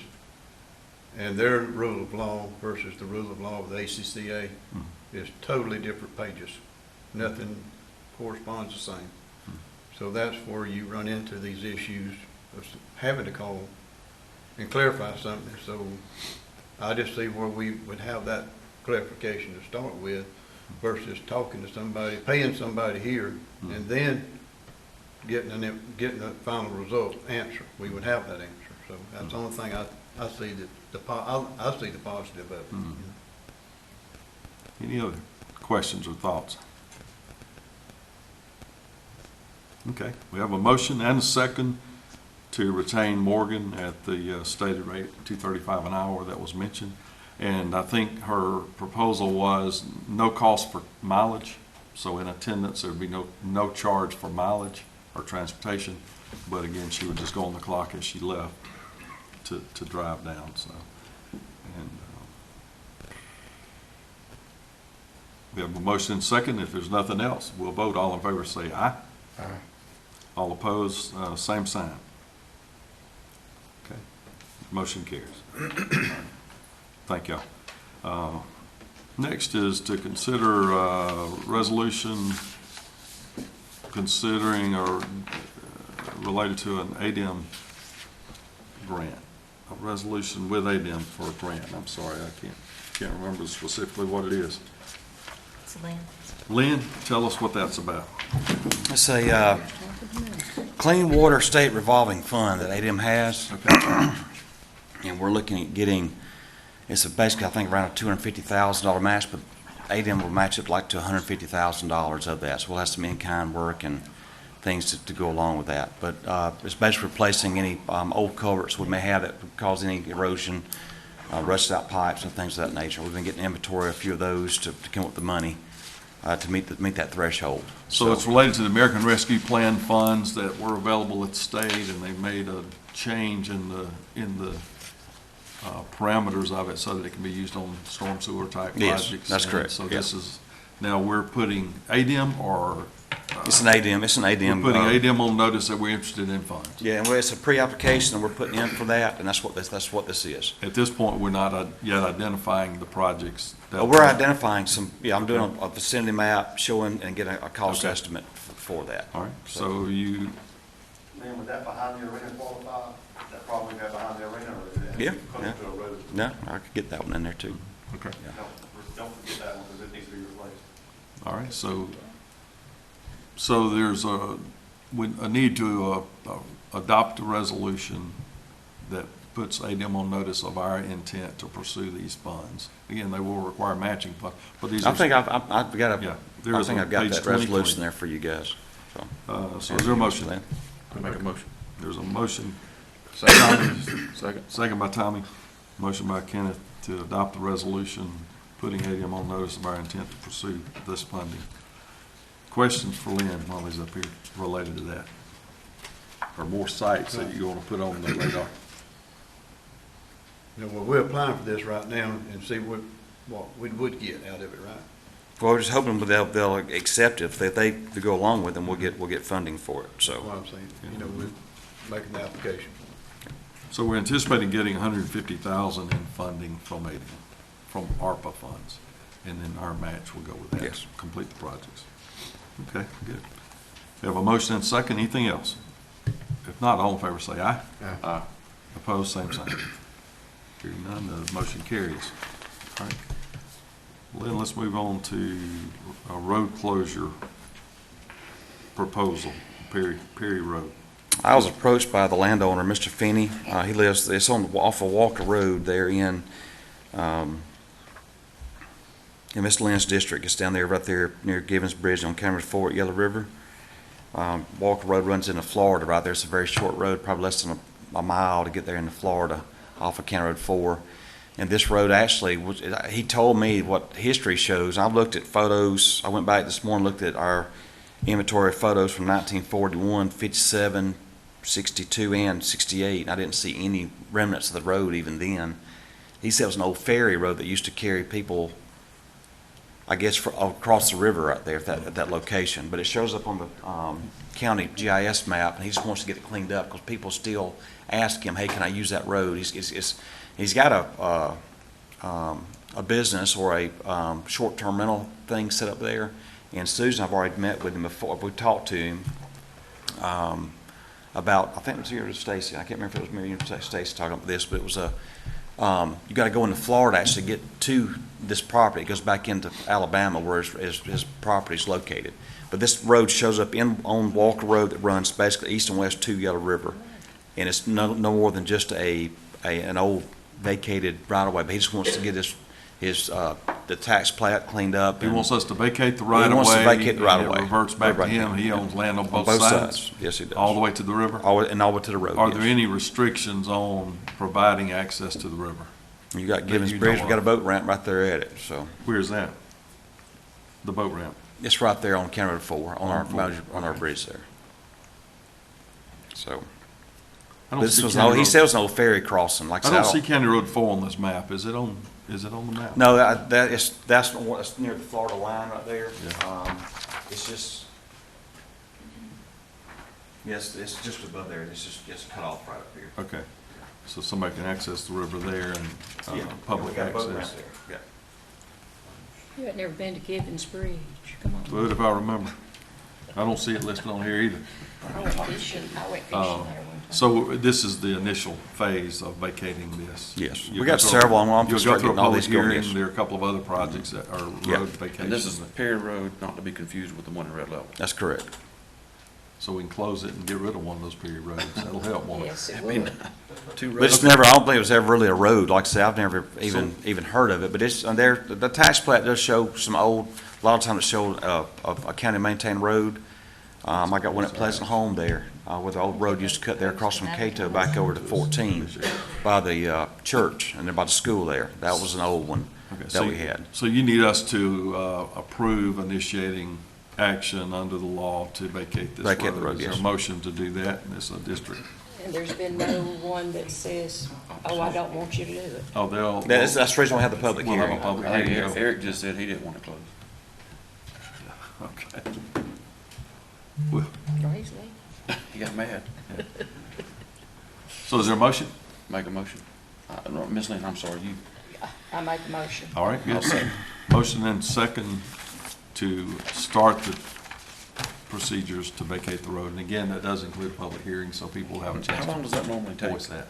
and their rule of law versus the rule of law of the ACCA is totally different pages. Nothing corresponds the same. So that's where you run into these issues of having to call and clarify something. So I just see where we would have that clarification to start with versus talking to somebody, paying somebody here, and then getting a final result answer. We would have that answer. So that's the only thing I see I see the positive of it. Any other questions or thoughts? Okay, we have a motion and a second to retain Morgan at the stated rate, $2.35 an hour that was mentioned. And I think her proposal was no cost for mileage. So in attendance, there'd be no charge for mileage or transportation. But again, she would just go on the clock as she left to drive down, so. And we have a motion and second. If there's nothing else, we'll vote. All in favor say aye. Aye. All opposed, same sign. Okay, motion carries. Thank y'all. Next is to consider resolution considering or related to an ADM grant, a resolution with ADM for a grant. I'm sorry, I can't remember specifically what it is. It's Lynn. Lynn, tell us what that's about. It's a Clean Water State Revolving Fund that ADM has, Okay. and we're looking at getting, basically, I think, around a $250,000 match, but ADM will match it like to $150,000 of that. So we'll have some in-kind work and things to go along with that. But it's basically replacing any old culverts we may have that would cause any erosion, rusted out pipes and things of that nature. We've been getting inventory of a few of those to come up with the money to meet that threshold. So it's related to the American Rescue Plan funds that were available at the state, and they made a change in the parameters of it so that it can be used on storm sewer type Yes, projects. that's And correct, So yeah. this is, now we're putting ADM or? It's an ADM, it's an ADM. We're putting ADM on notice that we're interested in funds. Yeah, and it's a pre-application, and we're putting in for that, and that's what this is. At this point, we're not yet identifying the projects. that- We're identifying some, yeah, I'm doing a vicinity map showing and getting a cost Okay. estimate for that. All right, so you, Man, would that behind the arena qualify? That probably go behind the arena, or is it? Yeah, Close yeah. to a road? No, I could get that one in there too. okay, Don't forget that one, because it needs to be replaced. all right, so there's a need to adopt a resolution that puts ADM on notice of our intent to pursue these funds. Again, they will require matching funds, but these are. I think I've got Yeah, a, there I is think a I've got page that 20. resolution there for you guys, so. So is there a motion? Make a motion. There's a motion. Second. Second by Tommy. Motion by Kenneth to adopt the resolution putting ADM on notice of our intent to pursue this funding. Questions for Lynn while he's up here related to that? Or more sites that you want to put on the radar? You know, well, we're applying for this right now and see what we would get out of it, right? Well, we're just hoping they'll accept it. If they go along with them, we'll get funding for it, That's so. what I'm saying. You know, we're making the application. So we're anticipating getting $150,000 in funding from ADM, from ARPA funds. And then our match will go with that. Yes. Complete the projects. Okay, good. We have a motion and a second. Anything else? If not, all in favor say aye. Aye. Opposed, same sign. Hearing none, the motion carries. All right. Lynn, let's move on to a road closure proposal, Perry Road. I was approached by the landowner, Mr. Finney. He lives, it's off of Walker Road there in Mr. Lynn's district. It's down there, right there near Givens Bridge on Cameron Ford, Yellow River. Walker Road runs into Florida right there. It's a very short road, probably less than a mile to get there into Florida off of County Road 4. And this road actually, he told me what history shows. I've looked at photos. I went back this morning, looked at our inventory of photos from 1941, 57, 62, and 68. I didn't see any remnants of the road even then. He said it was an old ferry road that used to carry people, I guess, across the river right there at that location. But it shows up on the county GIS map, and he just wants to get it cleaned up because people still ask him, hey, can I use that road? He's got a business or a short-term rental thing set up there. And Susan, I've already met with him before. We talked to him about, I think it was here with Stacy. I can't remember if it was me or Stacy talking about this, but it was you got to go into Florida to actually get to this property. It goes back into Alabama where his property is located. But this road shows up on Walker Road that runs basically east and west to Yellow River. And it's no more than just an old vacated right-of-way. But he just wants to get the tax plat cleaned up. He wants us to vacate the right-of-way. He wants to vacate the right-of-way. And it reverts back to Right. him. He owns land on On both sides. Yes, he does. All the way to the river? All the way to the road. Are yes. there any restrictions on providing access to the river? You got that Givens you Bridge, know we got a of? boat ramp right there at it, so. Where's that? The boat ramp? It's right there on County Road 4, on our Okay. bridge there. So, I don't this see was County he Road- said it was an old ferry crossing, like I I said. don't see County Road 4 on this map. Is it on the map? No, that's near the Florida line right there. Yeah. It's just, yes, it's just above there. It's just cut off right up here. Okay. So somebody can access the river there and Yeah. public We got a boat ramp access. there. Yeah. You had never been to Givens Bridge. Come on. But if I remember, I don't see it listed on here either. I went fishing there one time. So this is the initial phase of vacating this? Yes. You'll We got go through- several. I'm gonna You'll start go through a getting all public these going, hearing. yes. There are a couple of other projects that are Yeah. road vacations. And this is Perry Road, not to be confused with the one in Red Level. That's correct. So we can close it and get rid of one of those period roads. That'll help, won't it? Yes, it I mean, would. two But it's roads. never, I don't think it was ever really a road. Like I say, I've never even heard of it. But it's, and there, the tax plat does show some old, a lot of times it showed a county maintained road. I got one at Pleasant Home there, where the old road used to cut there across from Cato back over to 14 by the church and then by the school there. That was an old one Okay, that so- we had. So you need us to approve initiating action under the law to vacate this road? Vacate the road, Is there yes. a motion to do that in this district? And there's been no one that says, oh, I don't want you to do it. Oh, they'll. That's the reason we have the public We'll have hearing. a public Hey, hearing. Eric just said he didn't want to close. Okay. Well, Crazily. He got mad. so is there a motion? Make a motion. No, Ms. Lynn, I'm sorry, you. I make a motion. All right, I'll good. second. Motion and second to start the procedures to vacate the road. And again, that does include a public hearing, so people have a chance How long does that normally to take? voice that.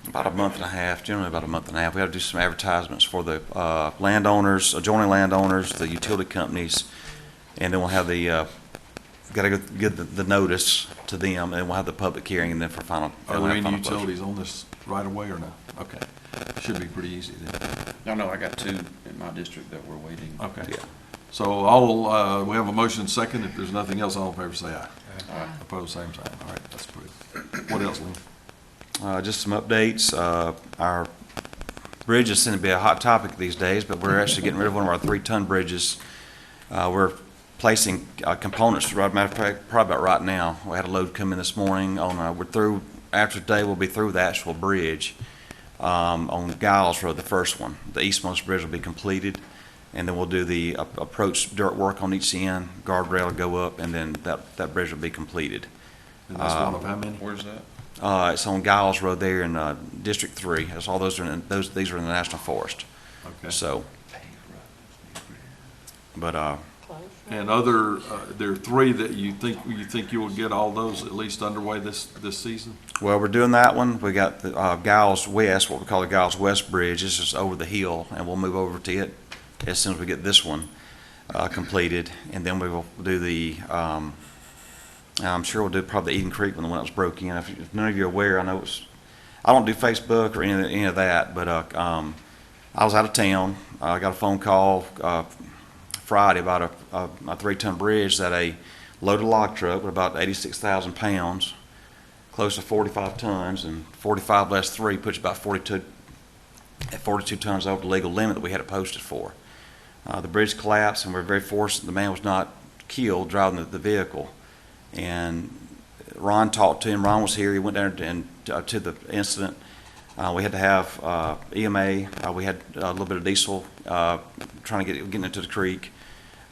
About a month and a half, generally about a month and a half. We have to do some advertisements for the landowners, adjoining landowners, the utility companies, and then we'll have the, got to give the notice to them, and we'll have the public hearing, and then for final. Are there any final closure. utilities on this right away or no? Okay, should be pretty easy then. No, I got 2 in my district that we're waiting. Okay. Yeah. So all, we have a motion second. If there's nothing else, all in favor say aye. Aye. Opposed, same sign. All right, that's approved. What else, Lynn? Just some updates. Our bridges seem to be a hot topic these days, but we're actually getting rid of one of our 3-ton bridges. We're placing components, matter of fact, probably about right now. We had a load come in this morning on, we're through, after today, we'll be through the actual bridge on Giles Road, the first one. The eastmost bridge will be completed, and then we'll do the approach dirt work on each end, guardrail will go up, and then that bridge will be completed. And that's one of how many? Where's that? It's on Giles Road there in District 3. That's all those are in, these are in the National Forest. Okay. So, but Close. And other, there are 3 that you think you will get all those at least underway this season? well, we're doing that one. We got the Giles West, what we call the Giles West Bridge. This is over the hill, and we'll move over to it as soon as we get this one completed, and then we will do the. I'm sure we'll do probably the Eden Creek one, the one that was broke in. If none of you are aware, I know it's. I don't do Facebook or any of that, but I was out of town. I got a phone call Friday about a 3-ton bridge that a loaded log truck with about 86,000 pounds, close to 45 tons, and 45 less 3 puts about 42 tons over the legal limit that we had it posted for. The bridge collapsed, and we're very fortunate the man was not killed driving the vehicle. And Ron talked to him. Ron was here. He went down and to the incident. We had to have EMA. We had a little bit of diesel trying to get into the creek.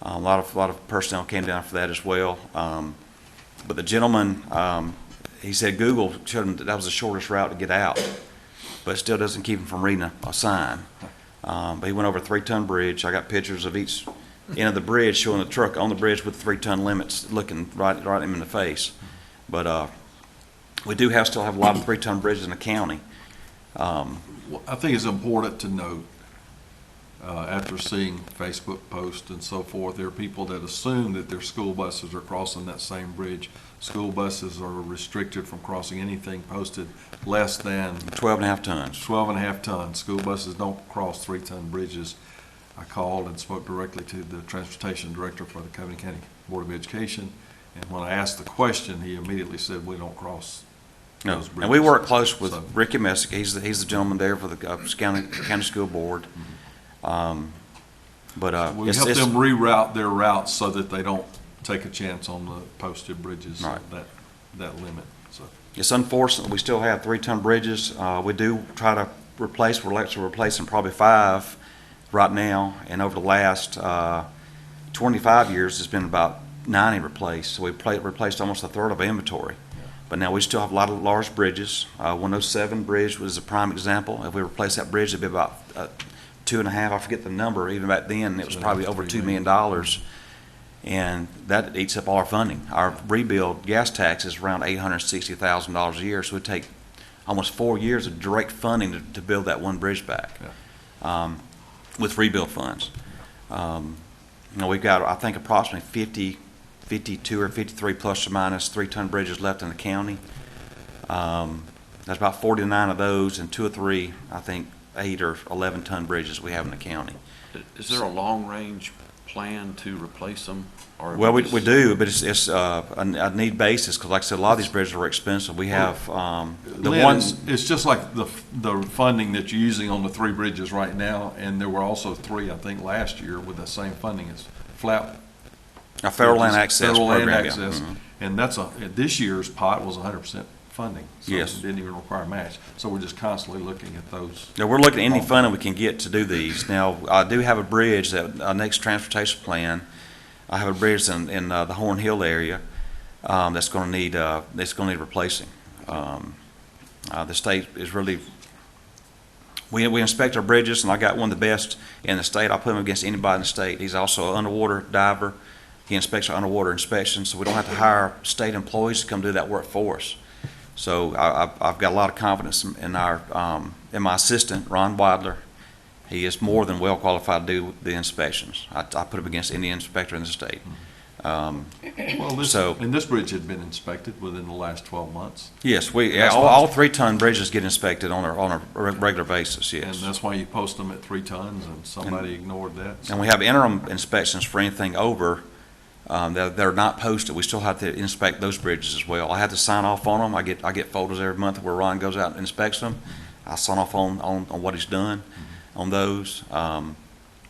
A lot of personnel came down for that as well. But the gentleman, he said Google showed him that was the shortest route to get out, but it still doesn't keep him from reading a sign. But he went over a 3-ton bridge. I got pictures of each end of the bridge showing the truck on the bridge with 3-ton limits looking right at him in the face. But we do still have a lot of 3-ton bridges in the county. Well, I think it's important to note, after seeing Facebook posts and so forth, there are people that assume that their school buses are crossing that same bridge. School buses are restricted from crossing anything posted less than 12.5 tons. 12.5 tons. School buses don't cross 3-ton bridges. I called and spoke directly to the transportation director for the Covington County Board of Education, and when I asked the question, he immediately said, we don't cross No, those bridges. and we work close with So- Ricky Messick. He's the gentleman there for the county school board. But We help them reroute their routes so that they don't take a chance on the posted bridges, Right. that limit, so. it's unfortunate we still have 3-ton bridges. We do try to replace. We're actually replacing probably 5 right now, and over the last 25 years, it's been about 90 replaced. So we replaced almost a third of our inventory. But now we still have a lot of large bridges. 107 bridge was a prime example. If we replace that bridge, it'd be about 2.5. I forget the number. Even back then, it was probably over $2 million. And that eats up all our funding. Our rebuild gas tax is around $860,000 a year, so it would take almost 4 years of direct funding to build that one bridge back with rebuild funds. We've got, I think, approximately 52 or 53 plus or minus 3-ton bridges left in the county. There's about 49 of those, and 2 or 3, I think, 8 or 11-ton bridges we have in the county. Is there a long-range plan to replace them? Or Well, we do, but it's a need basis, because like I said, a lot of these bridges are expensive. We have the Lynn, ones. it's just like the funding that you're using on the 3 bridges right now, and there were also 3, I think, last year with the same funding. It's flat A federal land access Federal land program, yeah. access. Mhm. And that's this year's pot was 100% funding. So Yes. it didn't even require a match. So we're just constantly looking at those. Now, we're looking at any funding we can get to do these. Now, I do have a bridge that, our next transportation plan, I have a bridge in the Horn Hill area, that's gonna need replacing. The state is really, we inspect our bridges, and I got one of the best in the state. I'll put him against anybody in the state. He's also an underwater diver. He inspects our underwater inspections, so we don't have to hire state employees to come do that work for us. So I've got a lot of confidence in my assistant, Ron Wadler. He is more than well qualified to do the inspections. I put him against any inspector in the state. Well, this bridge had been inspected within the last 12 months. Yes, That's all why- 3-ton bridges get inspected on a regular basis, And yes. that's why you post them at 3 tons, and somebody ignored that. And we have interim inspections for anything over, that are not posted. We still have to inspect those bridges as well. I have to sign off on them. I get folders every month where Ron goes out and inspects them. I sign off on what he's done on those.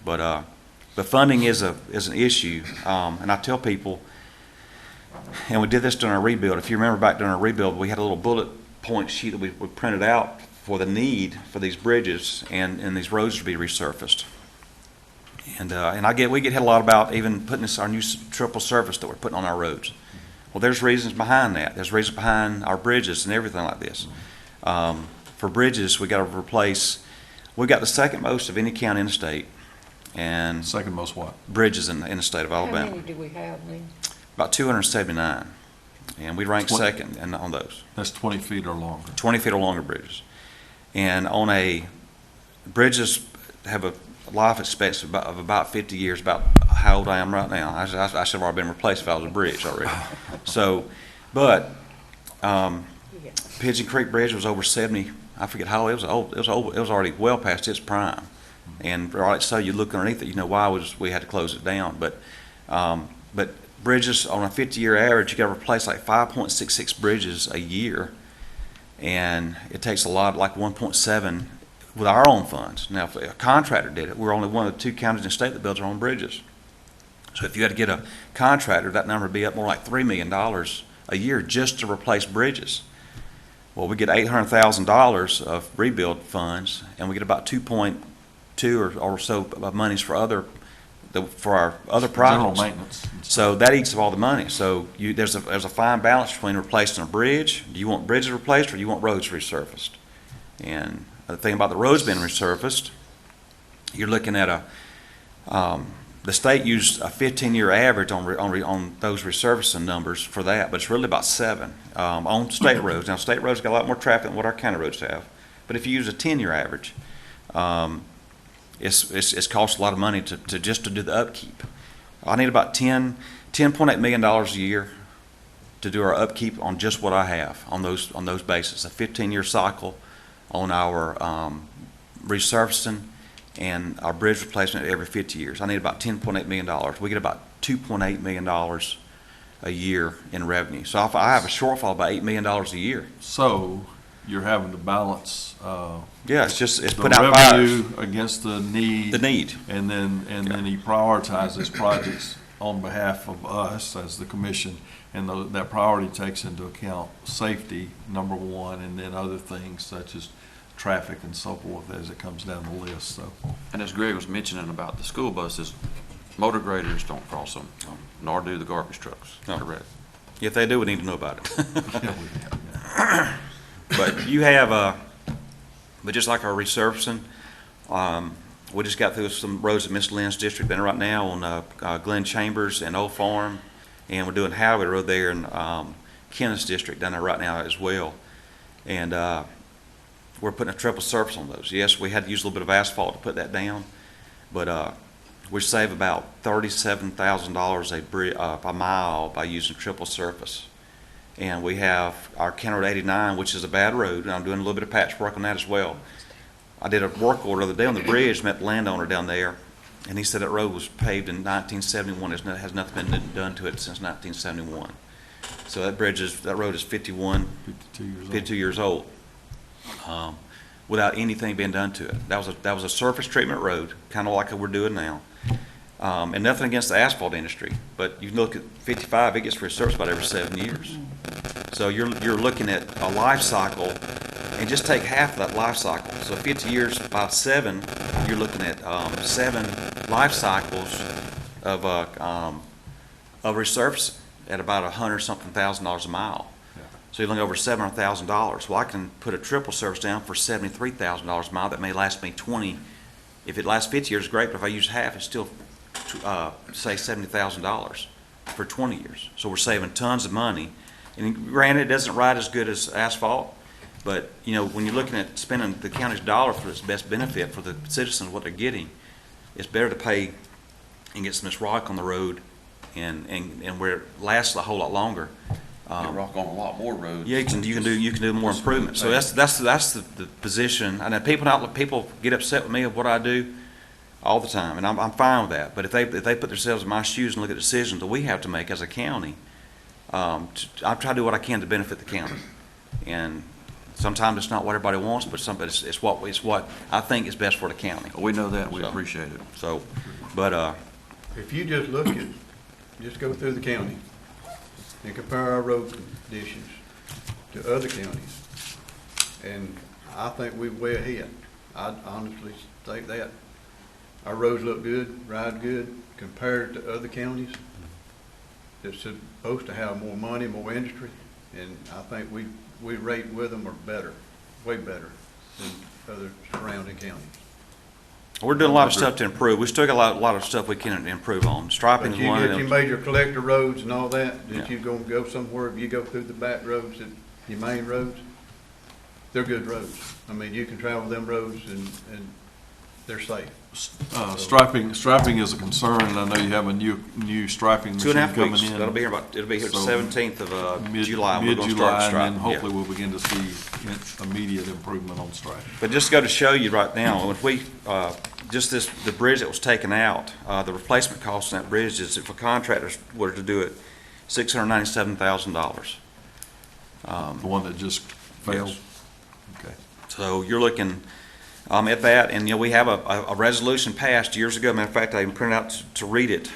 But funding is an issue, and I tell people, and we did this during our rebuild. If you remember back during our rebuild, we had a little bullet point sheet that we printed out for the need for these bridges and these roads to be resurfaced. And we get hit a lot about even putting our new triple surface that we're putting on our roads. Well, there's reasons behind that. There's reasons behind our bridges and everything like this. For bridges, we got to replace. We've got the second most of any county in the state, and Second most what? bridges in the state of How Alabama. many do we have, Lee? About 279, and we rank second on those. That's 20 feet or longer. 20 feet or longer bridges. And bridges have a life expectancy of about 50 years, about how old I am right now. I should have already been replaced if I was a bridge already. So, but Pigeon Creek Bridge was over 70, I forget how old, it was already well past its prime. And right, so you look underneath it, you know why we had to close it down. But bridges on a 50-year average, you got to replace like 5.66 bridges a year, and it takes a lot, like 1.7 with our own funds. Now, if a contractor did it, we're only one of the 2 counties in the state that builds our own bridges. So if you had to get a contractor, that number would be up more like $3 million a year just to replace bridges. Well, we get $800,000 of rebuild funds, and we get about 2.2 or so of monies for our other projects. General maintenance. So that eats up all the money. So there's a fine balance between replacing a bridge. Do you want bridges replaced, or do you want roads resurfaced? And the thing about the roads being resurfaced, you're looking at the state used a 15-year average on those resurfacing numbers for that, but it's really about 7 on state roads. Now, state roads got a lot more traffic than what our county roads have, but if you use a 10-year average, it's cost a lot of money to do the upkeep. I need about $10.8 million a year to do our upkeep on just what I have on those bases. A 15-year cycle on our resurfacing and our bridge replacement every 50 years. I need about $10.8 million. We get about $2.8 million a year in revenue. So I have a shortfall of about $8 million a year. So you're having to balance Yeah, it's the put out fires. revenue against the need. The need. And then he prioritizes projects on behalf of us as the commission, and that priority takes into account safety, number one, and then other things such as traffic and so forth as it comes down the list, so. And as Greg was mentioning about the school buses, motor graders don't cross them, nor do the garbage trucks. No. Correct. If they do, we need to know about it. Yeah, yeah. But you have, but just like our resurfacing, we just got through some roads in Miss Lynn's district, been right now on Glen Chambers and Old Farm, and we're doing Highway Road there in Kenneth's district down there right now as well. And we're putting a triple surface on those. Yes, we had to use a little bit of asphalt to put that down, but we save about $37,000 a mile by using triple surface. And we have our County Road 89, which is a bad road, and I'm doing a little bit of patchwork on that as well. I did a work order the other day on the bridge, met the landowner down there, and he said that road was paved in 1971. It has nothing been done to it since 1971. So that road is 52 years old, without anything being done to it. That was a surface treatment road, kind of like we're doing now. And nothing against the asphalt industry, but you look at 55, it gets resurfaced about every 7 years. So you're looking at a life cycle, and just take half of that life cycle. So 50 years by 7, you're looking at 7 life cycles of resurfacing at about $100-something thousand a mile. So you're looking over $700,000. Well, I can put a triple service down for $73,000 a mile. That may last me 20. If it lasts 50 years, great. But if I use half, it's still say $70,000 for 20 years. So we're saving tons of money. And granted, it doesn't ride as good as asphalt, but you know, when you're looking at spending the county's dollar for its best benefit for the citizens, what they're getting, it's better to pay and get some of this rock on the road, and where it lasts a whole lot longer. Get rock on a lot more roads. Yeah, you can do more improvements. So that's the position. And people get upset with me of what I do all the time, and I'm fine with that. But if they put themselves in my shoes and look at decisions that we have to make as a county, I try to do what I can to benefit the county. And sometimes it's not what everybody wants, but it's what I think is best for the county. We know that. We So- appreciate it. So, but If you just look at, just go through the county and compare our road conditions to other counties, and I think we're way ahead. I honestly think that. Our roads look good, ride good, compared to other counties that's supposed to have more money, more industry, and I think we rate with them or better, way better than other surrounding counties. we're doing a lot of stuff to improve. We still got a lot of stuff we can improve on. Striping But is you one get of your them. major collector roads and all that, Yeah. that you gonna go somewhere, if you go through the back roads, your main roads, they're good roads. I mean, you can travel them roads and they're safe. Striping is a concern, and I know you have a new striping machine 2.5 coming weeks. in. It'll be here the So, 17th of July. We're gonna start Mid-July, and striping. then hopefully we'll begin to see immediate improvement on striping. But just go to show you right now, if we, the bridge that was taken out, the replacement cost on that bridge is, if a contractor were to do it, $697,000. The one that just failed? Yes. Okay. So you're looking at that, and you know, we have a resolution passed years ago. Matter of fact, I even printed out to read it.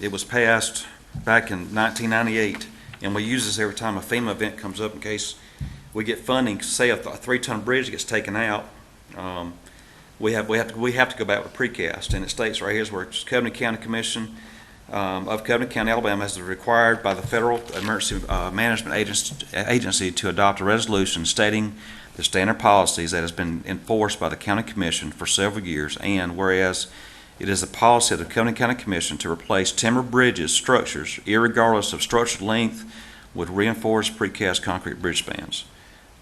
It was passed back in 1998, and we use this every time a FEMA event comes up in case we get funding. Say a 3-ton bridge gets taken out, we have to go back with precast, and it states right here is where it's Covington County Commission of Covington County, Alabama, is required by the Federal Emergency Management Agency to adopt a resolution stating the standard policies that has been enforced by the County Commission for several years, and whereas it is the policy of the Covington County Commission to replace timber bridges, structures, irregardless of structural length, with reinforced precast concrete bridge spans.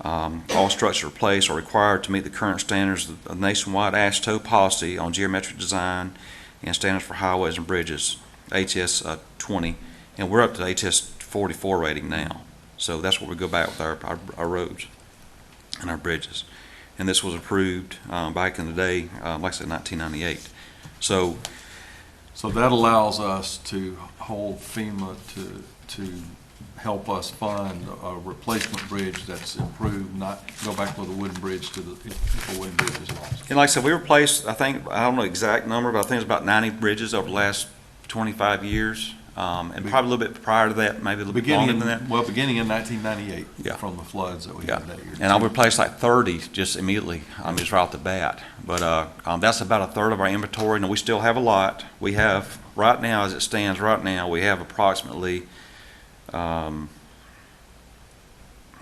All structures replaced are required to meet the current standards of the nationwide AASHTO policy on geometric design and standards for highways and bridges, HS 20, and we're up to HS 44 rating now. So that's where we go back with our roads and our bridges. And this was approved back in the day, like I said, 1998. So that allows us to hold FEMA to help us fund a replacement bridge that's improved, not go back with a wooden bridge if a wooden bridge is lost. And like I said, we replaced, I don't know the exact number, but I think it's about 90 bridges over the last 25 years. And probably a little bit prior to that, maybe a little bit longer than that. Well, beginning in 1998, Yeah. from the floods that we Yeah. had that year. And I replaced like 30 just immediately, just right off the bat. But that's about a third of our inventory, and we still have a lot. We have, right now, as it stands right now, we have approximately,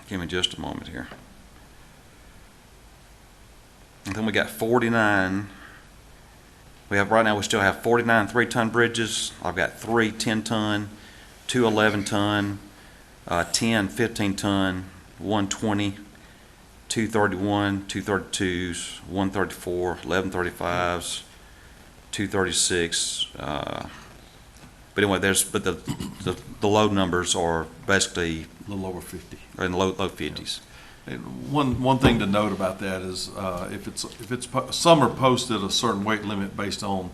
give me just a moment here. And then we got 49. Right now, we still have 49 3-ton bridges. I've got 3 10-ton, 2 11-ton, 10 15-ton, 1 20, 2 31, 2 32s, 1 34, 11 35s, 2 36. But anyway, the low numbers are basically A little over 50. in the low 50s. One thing to note about that is some are posted a certain weight limit based on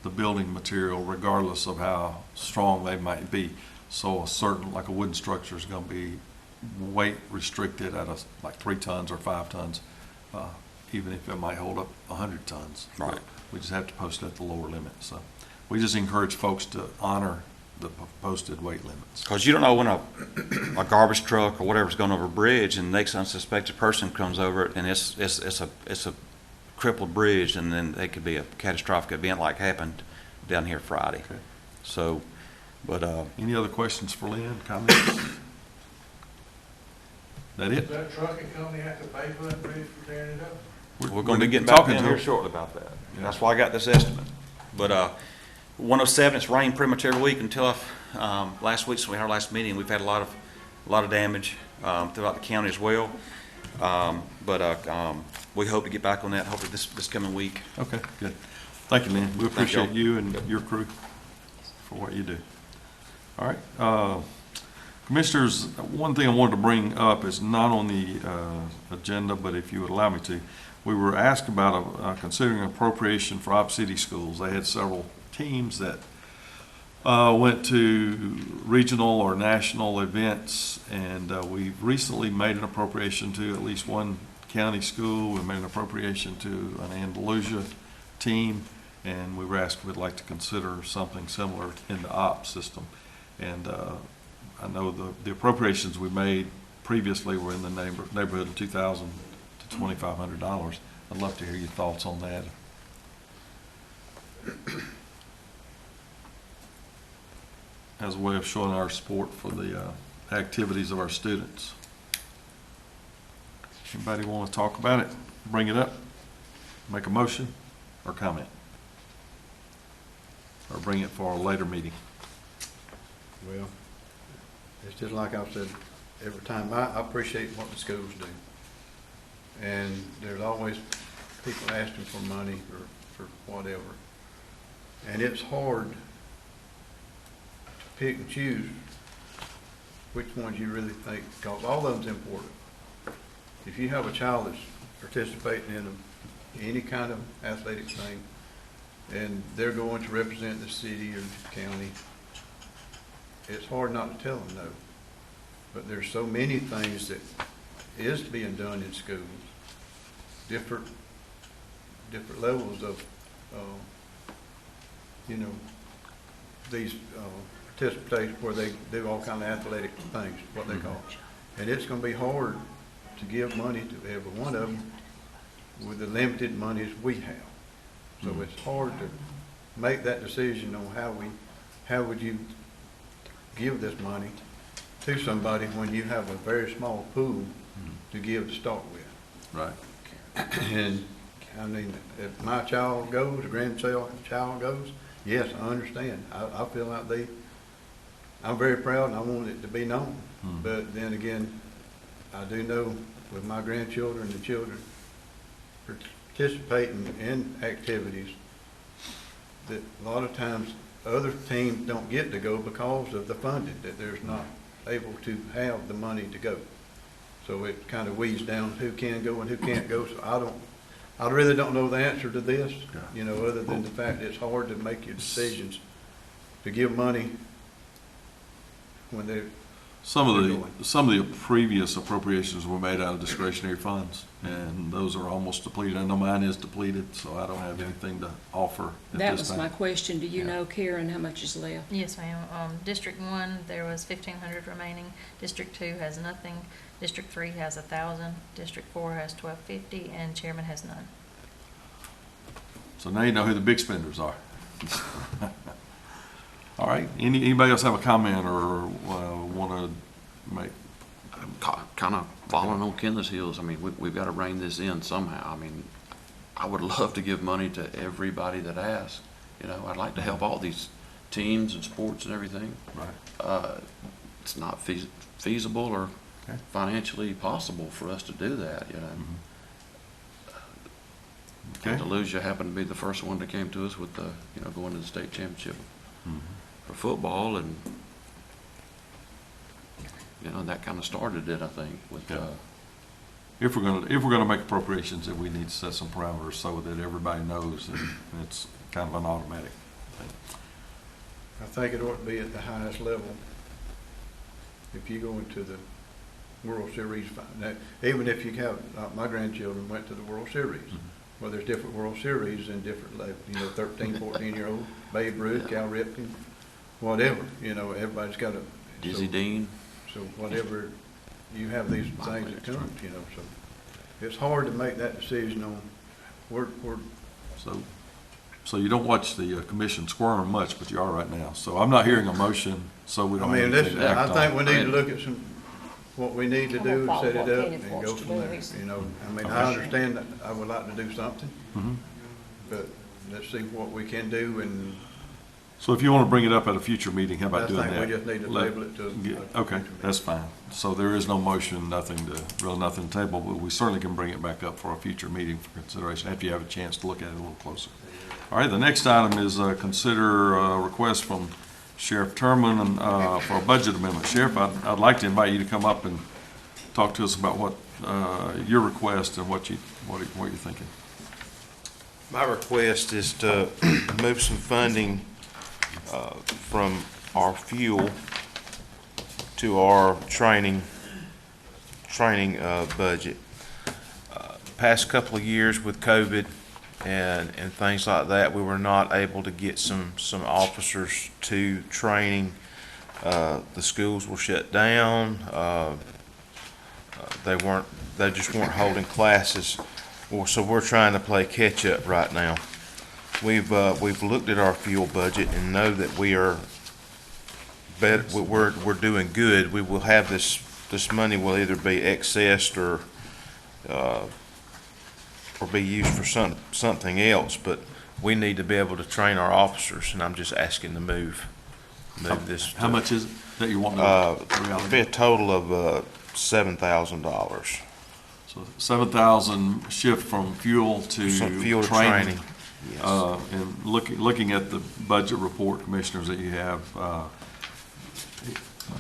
the building material, regardless of how strong they might be. So like a wooden structure is going to be weight restricted at like 3 tons or 5 tons, even if it might hold up 100 tons. Right. We just have to post it at the lower limit. So we just encourage folks to honor the posted weight limits. Because you don't know when a garbage truck or whatever's going over a bridge and the next unsuspected person comes over it and it's a crippled bridge, and then it could be a catastrophic event like happened down here Friday. Okay. So, but, Any other questions for Lynn, comments? That it? Does that trucking company have to pay for that bridge for tearing it up? we're going to be getting back talking in to here them. shortly about that. Yeah. That's why I got this estimate. But, 107, it's rained pretty much every week until last week, so we had our last meeting. We've had a lot of damage throughout the county as well. But we hope to get back on that hopefully this coming week. Okay, good. Thank you, Lynn. We Thank y'all. appreciate you and your crew for what you do. All right. Commissioners, one thing I wanted to bring up is not on the agenda, but if you would allow me to, we were asked about considering an appropriation for Op City schools. They had several teams that went to regional or national events, and we've recently made an appropriation to at least one county school. We made an appropriation to an Andalusia team, and we were asked if we'd like to consider something similar in the OP system. And I know the appropriations we made previously were in the neighborhood of $2,000 to $2,500. I'd love to hear your thoughts on that. As a way of showing our support for the activities of our students. Anybody want to talk about it? Bring it up? Make a motion or comment? Or bring it for a later meeting? Well, it's just like I've said every time, I appreciate what the schools do. And there's always people asking for money or for whatever. And it's hard to pick and choose which ones you really think, because all of them's important. If you have a child that's participating in any kind of athletic thing, and they're going to represent the city or the county, it's hard not to tell them no. But there's so many things that is being done in schools, different levels of, these participation where they do all kind of athletic things, what they call. And it's going to be hard to give money to every one of them with the limited monies we have. So it's hard to make that decision on how would you give this money to somebody when you have a very small pool to give to start with. Right. And I mean, if my child goes, a grandchild goes, yes, I understand. I feel like I'm very proud and I want it to be known. But then again, I do know with my grandchildren and the children participating in activities that a lot of times other teams don't get to go because of the funding, that there's not able to have the money to go. So it kind of weeds down who can go and who can't go. So I really don't know the answer to this, other than the fact that it's hard to make your decisions to give money when they're Some of the previous appropriations were made out of discretionary funds, and those are almost depleted. I know mine is depleted, so I don't have anything to offer at this time. That was my question. Do you know, Karen, how much is left? Yes, ma'am. District 1, there was 1,500 remaining. District 2 has nothing. District 3 has 1,000. District 4 has 1,250, and Chairman has none. So now you know who the big spenders are. All right. Anybody else have a comment or want to make? Kind of following on Ken's heels. I mean, we've got to rein this in somehow. I mean, I would love to give money to everybody that asks. I'd like to help all these teams and sports and everything. Right. It's not feasible or Okay. financially possible for us to do that. Okay. Andalusia happened to be the first one that came to us with the, going to the state championship for football, and that kind of started it, I think. With Yeah. If we're gonna make appropriations, then we need to set some parameters so that everybody knows, and it's kind of an automatic thing. I think it ought to be at the highest level. If you go into the World Series, now, even if you have, my grandchildren went to the World Series, well, there's different World Series and different, 13, 14-year-old, Babe Ruth, Cal Ripken, whatever, everybody's got a. Dizzy Dean. So whatever, you have these things that come, so it's hard to make that decision on, we're, So you don't watch the commission squirm much, but you are right now. So I'm not hearing a motion, so we I don't mean, have this, anything to act I think on. we need to look at what we need to do, Follow set it what up Kenny and wants go to from do. there, He's- I mean, I understand that I would like to do something, Mhm. but let's see what we can do, and So if you want to bring it up at a future meeting, how I about doing think that? we just need to Let- table it to. Okay, that's fine. So there is no motion, nothing to table, but we certainly can bring it back up for a future meeting for consideration after you have a chance to look at it a little closer. All right, the next item is consider a request from Sheriff Turman for a budget amendment. Sheriff, I'd like to invite you to come up and talk to us about what your request and what you're thinking. My request is to move some funding from our fuel to our training budget. Past couple of years with COVID and things like that, we were not able to get some officers to training. The schools were shut down. They just weren't holding classes. Well, so we're trying to play catch up right now. We've looked at our fuel budget and know that we're doing good. We will have this money will either be excessed or be used for something else, but we need to be able to train our officers, and I'm just asking to move this. How much is it that you want It'll be a total of $7,000. So 7,000 shift from fuel to Fuel to training. Yes. And looking at the budget report, commissioners, that you have,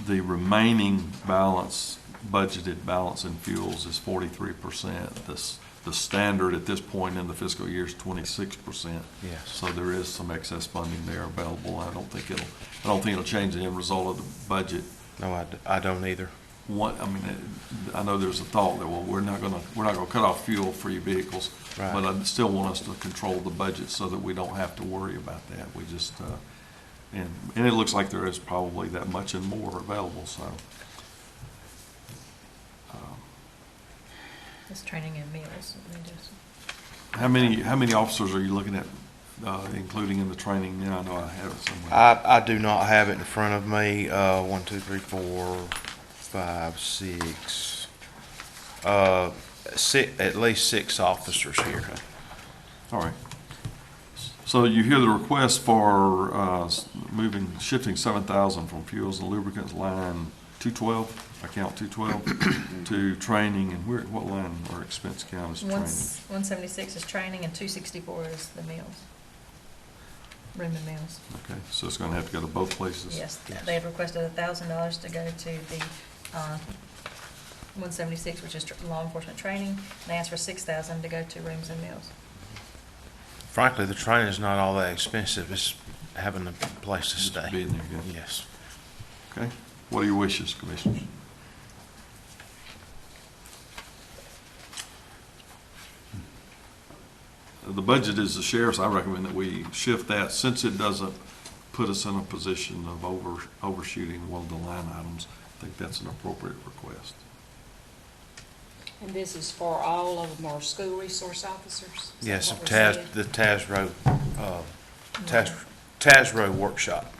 the remaining balance, budgeted balance in fuels is 43%. The standard at this point in the fiscal year is 26%. Yes. So there is some excess funding there available. I don't think it'll change the end result of the budget. No, I don't either. I know there's a thought that, well, we're not gonna cut off fuel for your vehicles, Right. but I still want us to control the budget so that we don't have to worry about that. We just, and it looks like there is probably that much and more available, so. It's training and meals. How many officers are you looking at, including in the training now? I know I have it somewhere. I do not have it in front of me. 1, 2, 3, 4, 5, 6. At least 6 officers here. All right. So you hear the request for shifting 7,000 from fuels and lubricants line 212, account 212, to training, and what line or expense account is training? 176 is training and 264 is the meals. Room and meals. Okay, so it's gonna have to go to both places? Yes, they had requested $1,000 to go to the 176, which is law enforcement training. They asked for $6,000 to go to rooms and meals. Frankly, the training is not all that expensive. It's having a place to Just stay. being there, yeah. Yes. Okay, what are your wishes, commissioners? The budget is the sheriff's. I recommend that we shift that, since it doesn't put us in a position of overshooting one of the line items. I think that's an appropriate request. And this is for all of them, our school resource officers? Is that Yes, what we're the saying? TASRO workshop.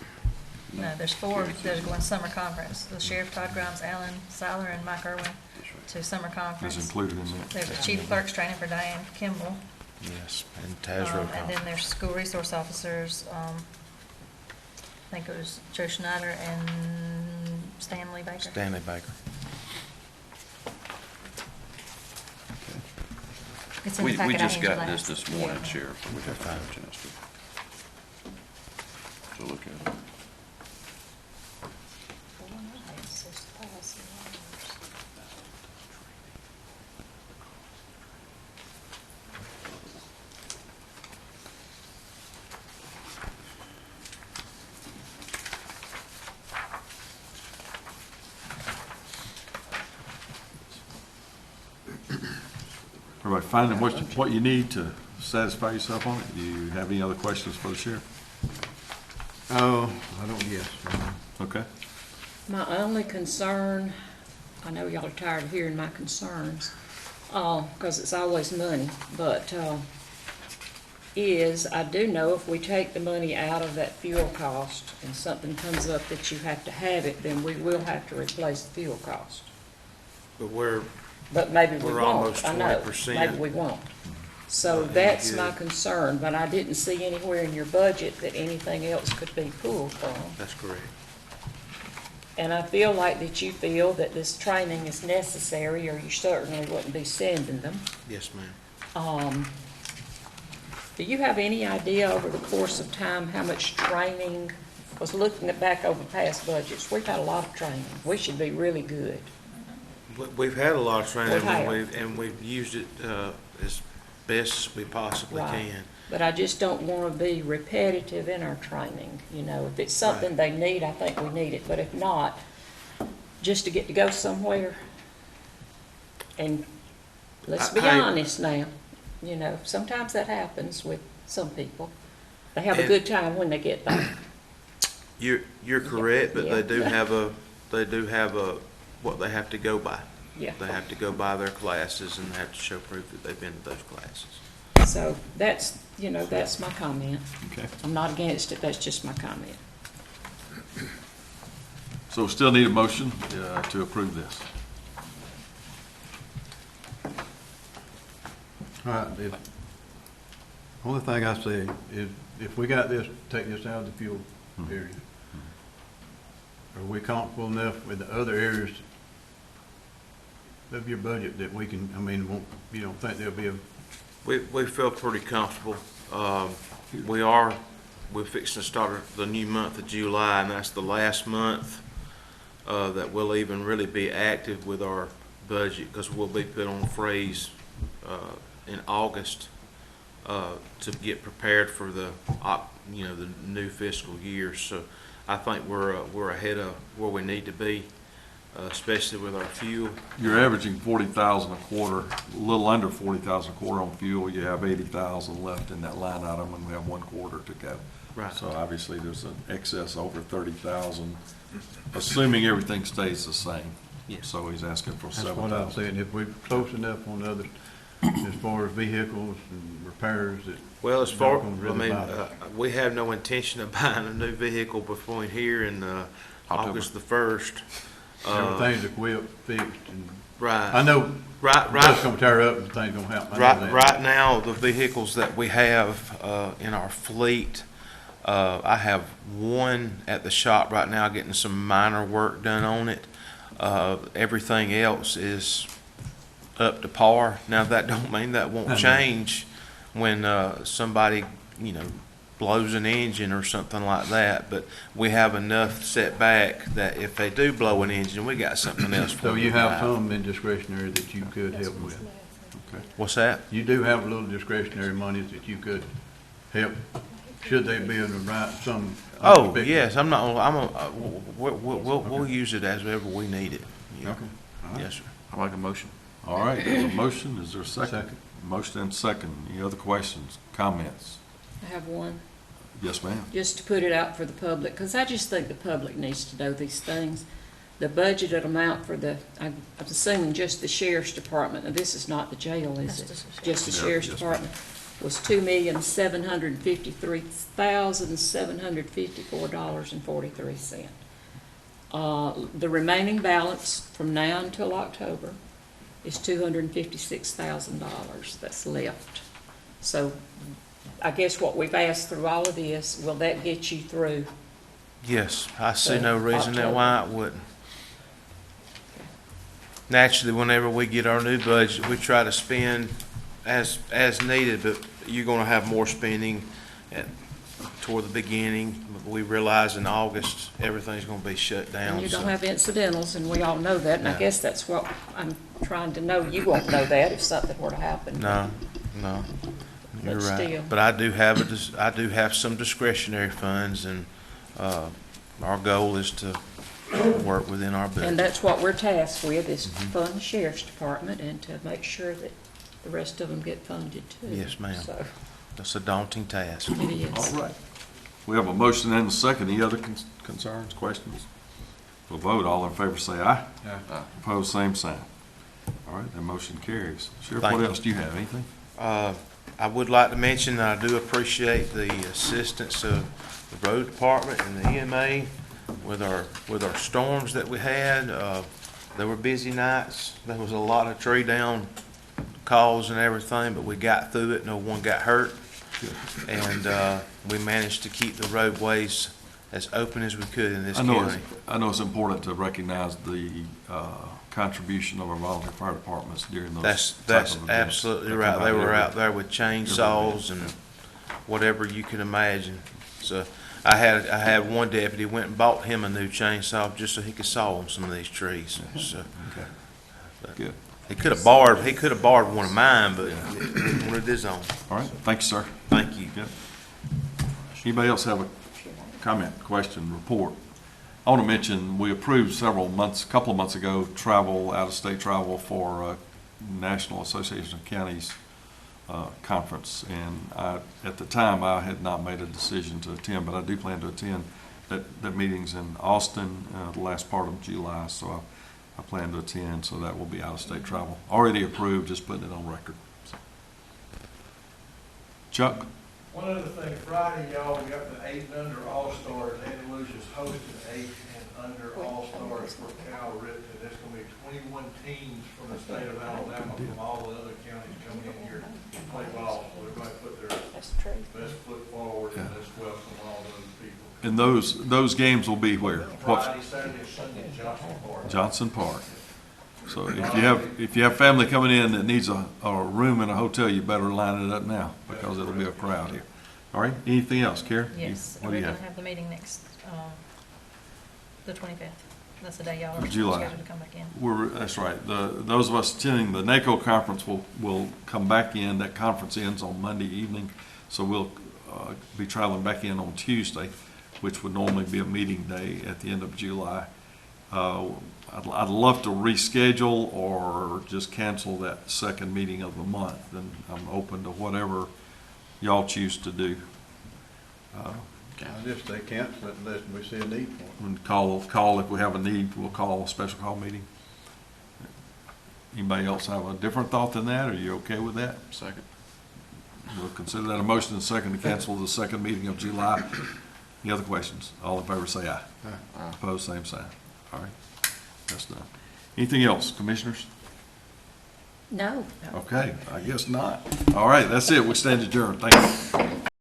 No, there's 4 that are going summer conference. The sheriff, Todd Grimes, Alan Seiler, and Mike Irwin to summer Is conference. included in that. There's a chief clerk's training for Diane Kimball. Yes, and TASRO. And then there's school resource officers, I think it was Joe Schneider and Stanley Baker. Stanley Baker. It's in the We packet I just handed you got last. this morning, Yeah. Sheriff, so we have to have a chance to look at it. Everybody finding what you need to satisfy yourself on it? Do you have any other questions for the sheriff? Oh, I don't guess. Okay. My only concern, I know y'all are tired of hearing my concerns, because it's always money, but is, I do know if we take the money out of that fuel cost and something comes up that you have to have it, then we will have to replace the fuel cost. But But maybe we We're won't. almost I know. 20%. Maybe we won't. So Not that's any my good. concern, but I didn't see anywhere in your budget that anything else could be pulled from. that's correct. And I feel like that you feel that this training is necessary, or you certainly wouldn't be sending them. Yes, ma'am. Do you have any idea over the course of time how much training, was looking back over past budgets, we've had a lot of training. We should be really good. We've had a lot of training, We and have. we've used it as best as we possibly Right. can. But I just don't want to be repetitive in our training, you know. If it's something they need, I think we need it, but if not, just to get to go somewhere. And let's be I- honest now, you know, sometimes that happens with some people. They have a And- good time when they get there. You're correct, but Yeah. they do have what they have to go by. Yeah. They have to go by their classes and they have to show proof that they've been to those classes. So that's, you know, that's my comment. Okay. I'm not against it, that's just my comment. So we still need a motion to approve this. All right, only thing I say is if we got this, take this out of the fuel area, are we comfortable enough with the other areas of your budget that we can, I mean, you don't think there'll be a, We feel pretty comfortable. We're fixing to start the new month of July, and that's the last month that we'll even really be active with our budget, because we'll be put on freeze in August to get prepared for the new fiscal year. So I think we're ahead of where we need to be, especially with our fuel. You're averaging 40,000 a quarter, a little under 40,000 a quarter on fuel. You have 80,000 left in that line item, and we have 1 quarter to go. Right. So obviously, there's an excess over 30,000, assuming everything stays the same. Yes. So he's asking for that's what I'm 7,000. saying, if we're close enough on others, as far as vehicles and repairs that. Well, as far, not gonna really matter. we have no intention of buying a new vehicle between here and August the 1st. Everything's equipped, fixed, and I Right, know right, it's gonna tear up and things gonna happen. I know Right, that. right now, the vehicles that we have in our fleet, I have one at the shop right now getting some minor work done on it. Everything else is up to par. Now, that don't mean that won't change when somebody, blows an engine or something like that, but we have enough set back that if they do blow an engine, we got something else for So them you to have drive. some in discretionary that you could help with. What's that? You do have a little discretionary monies that you could help, should they be in the right, some. Oh, unexpected- yes, we'll use it as ever we need it. Yeah. Okay. All right. Yes, sir. I like a motion. All right, there's a motion. Is there a second? Second. Motion and second. Any other questions, comments? I have one, Yes, ma'am. just to put it out for the public, because I just think the public needs to know these things. The budgeted amount for I'm assuming just the sheriff's department, and this is not the jail, is it? Just the Just the Yeah, sheriff's yes, department, was $2,753,754.43. The remaining balance from now until October is $256,000 that's left. So I guess what we've asked through all of this, will that get you through? Yes, I see So, no reason that October. why it wouldn't. Naturally, whenever we get our new budget, we try to spend as needed, but you're gonna have more spending toward the beginning. We realize in August, everything's gonna be shut down. And you don't so- have incidentals, and we all know that, and I No. guess that's what I'm trying to know. You won't know that if something were to happen. No, you're But right. still. But I do have some discretionary funds, and our goal is to work within our budget. And that's what we're tasked with, is to fund the sheriff's department and to make sure that the rest of them get funded too. Yes, ma'am. So, That's a daunting task. it is. All right. We have a motion and a second. Any other concerns, questions? We'll vote. All in favor say aye. Aye. Opposed, same sign. All right, that motion carries. Sheriff, Thank what you. else do you have? Anything? I would like to mention that I do appreciate the assistance of the road department and the EMA with our storms that we had. There were busy nights. There was a lot of tree down calls and everything, but we got through it. No one got hurt. And we managed to keep the roadways as open as we could in this county. I know it's important to recognize the contribution of our volunteer fire departments during those That's type of events. absolutely They right. come They were every- out there with chainsaws and whatever you can imagine. So I had one deputy went and bought him a new chainsaw just so he could saw on some of these trees. So Okay. Good. he could have borrowed one of mine, but he wanted his own. All right, thank you, sir. Thank you. Good. Anybody else have a comment, question, report? I want to mention, we approved a couple of months ago, out-of-state travel for National Association of Counties conference. And at the time, I had not made a decision to attend, but I do plan to attend. That meeting's in Austin, the last part of July, so I plan to attend, so that will be out-of-state travel. Already approved, just putting it on record. So. Chuck? One other thing, Friday, y'all, we got the 8 and under All-Stars. Andalusia's hosting 8 and under All-Stars for Cal Ripton. There's going to be 21 teams from the state of Alabama, from all the other counties coming in here to play ball. So everybody put their That's true. best foot forward and let's welcome all those people. And those games will be where? Friday, Saturday, and Sunday, Johnson Park. Johnson Park. So if you have family coming in that needs a room in a hotel, you better line it up now, because it'll be a crowd here. All right, anything else, Karen? Yes, What do we're you gonna have? have the meeting next, the 25th. That's the day y'all are July. scheduled to come back in. That's right. Those of us attending the NACO conference will come back in. That conference ends on Monday evening, so we'll be traveling back in on Tuesday, which would normally be a meeting day at the end of July. I'd love to reschedule or just cancel that second meeting of the month, and I'm open to whatever y'all choose to do. I just say cancel it unless we see a need for it. And call if we have a need, we'll call a special call meeting. Anybody else have a different thought than that? Are you okay with that? Second. We'll consider that a motion and second to cancel the second meeting of July. Any other questions? All in favor say aye. Aye. Opposed, same sign. All right, that's done. Anything else, commissioners? No. Okay, I guess not. All right, that's it. We stand adjourned. Thank you.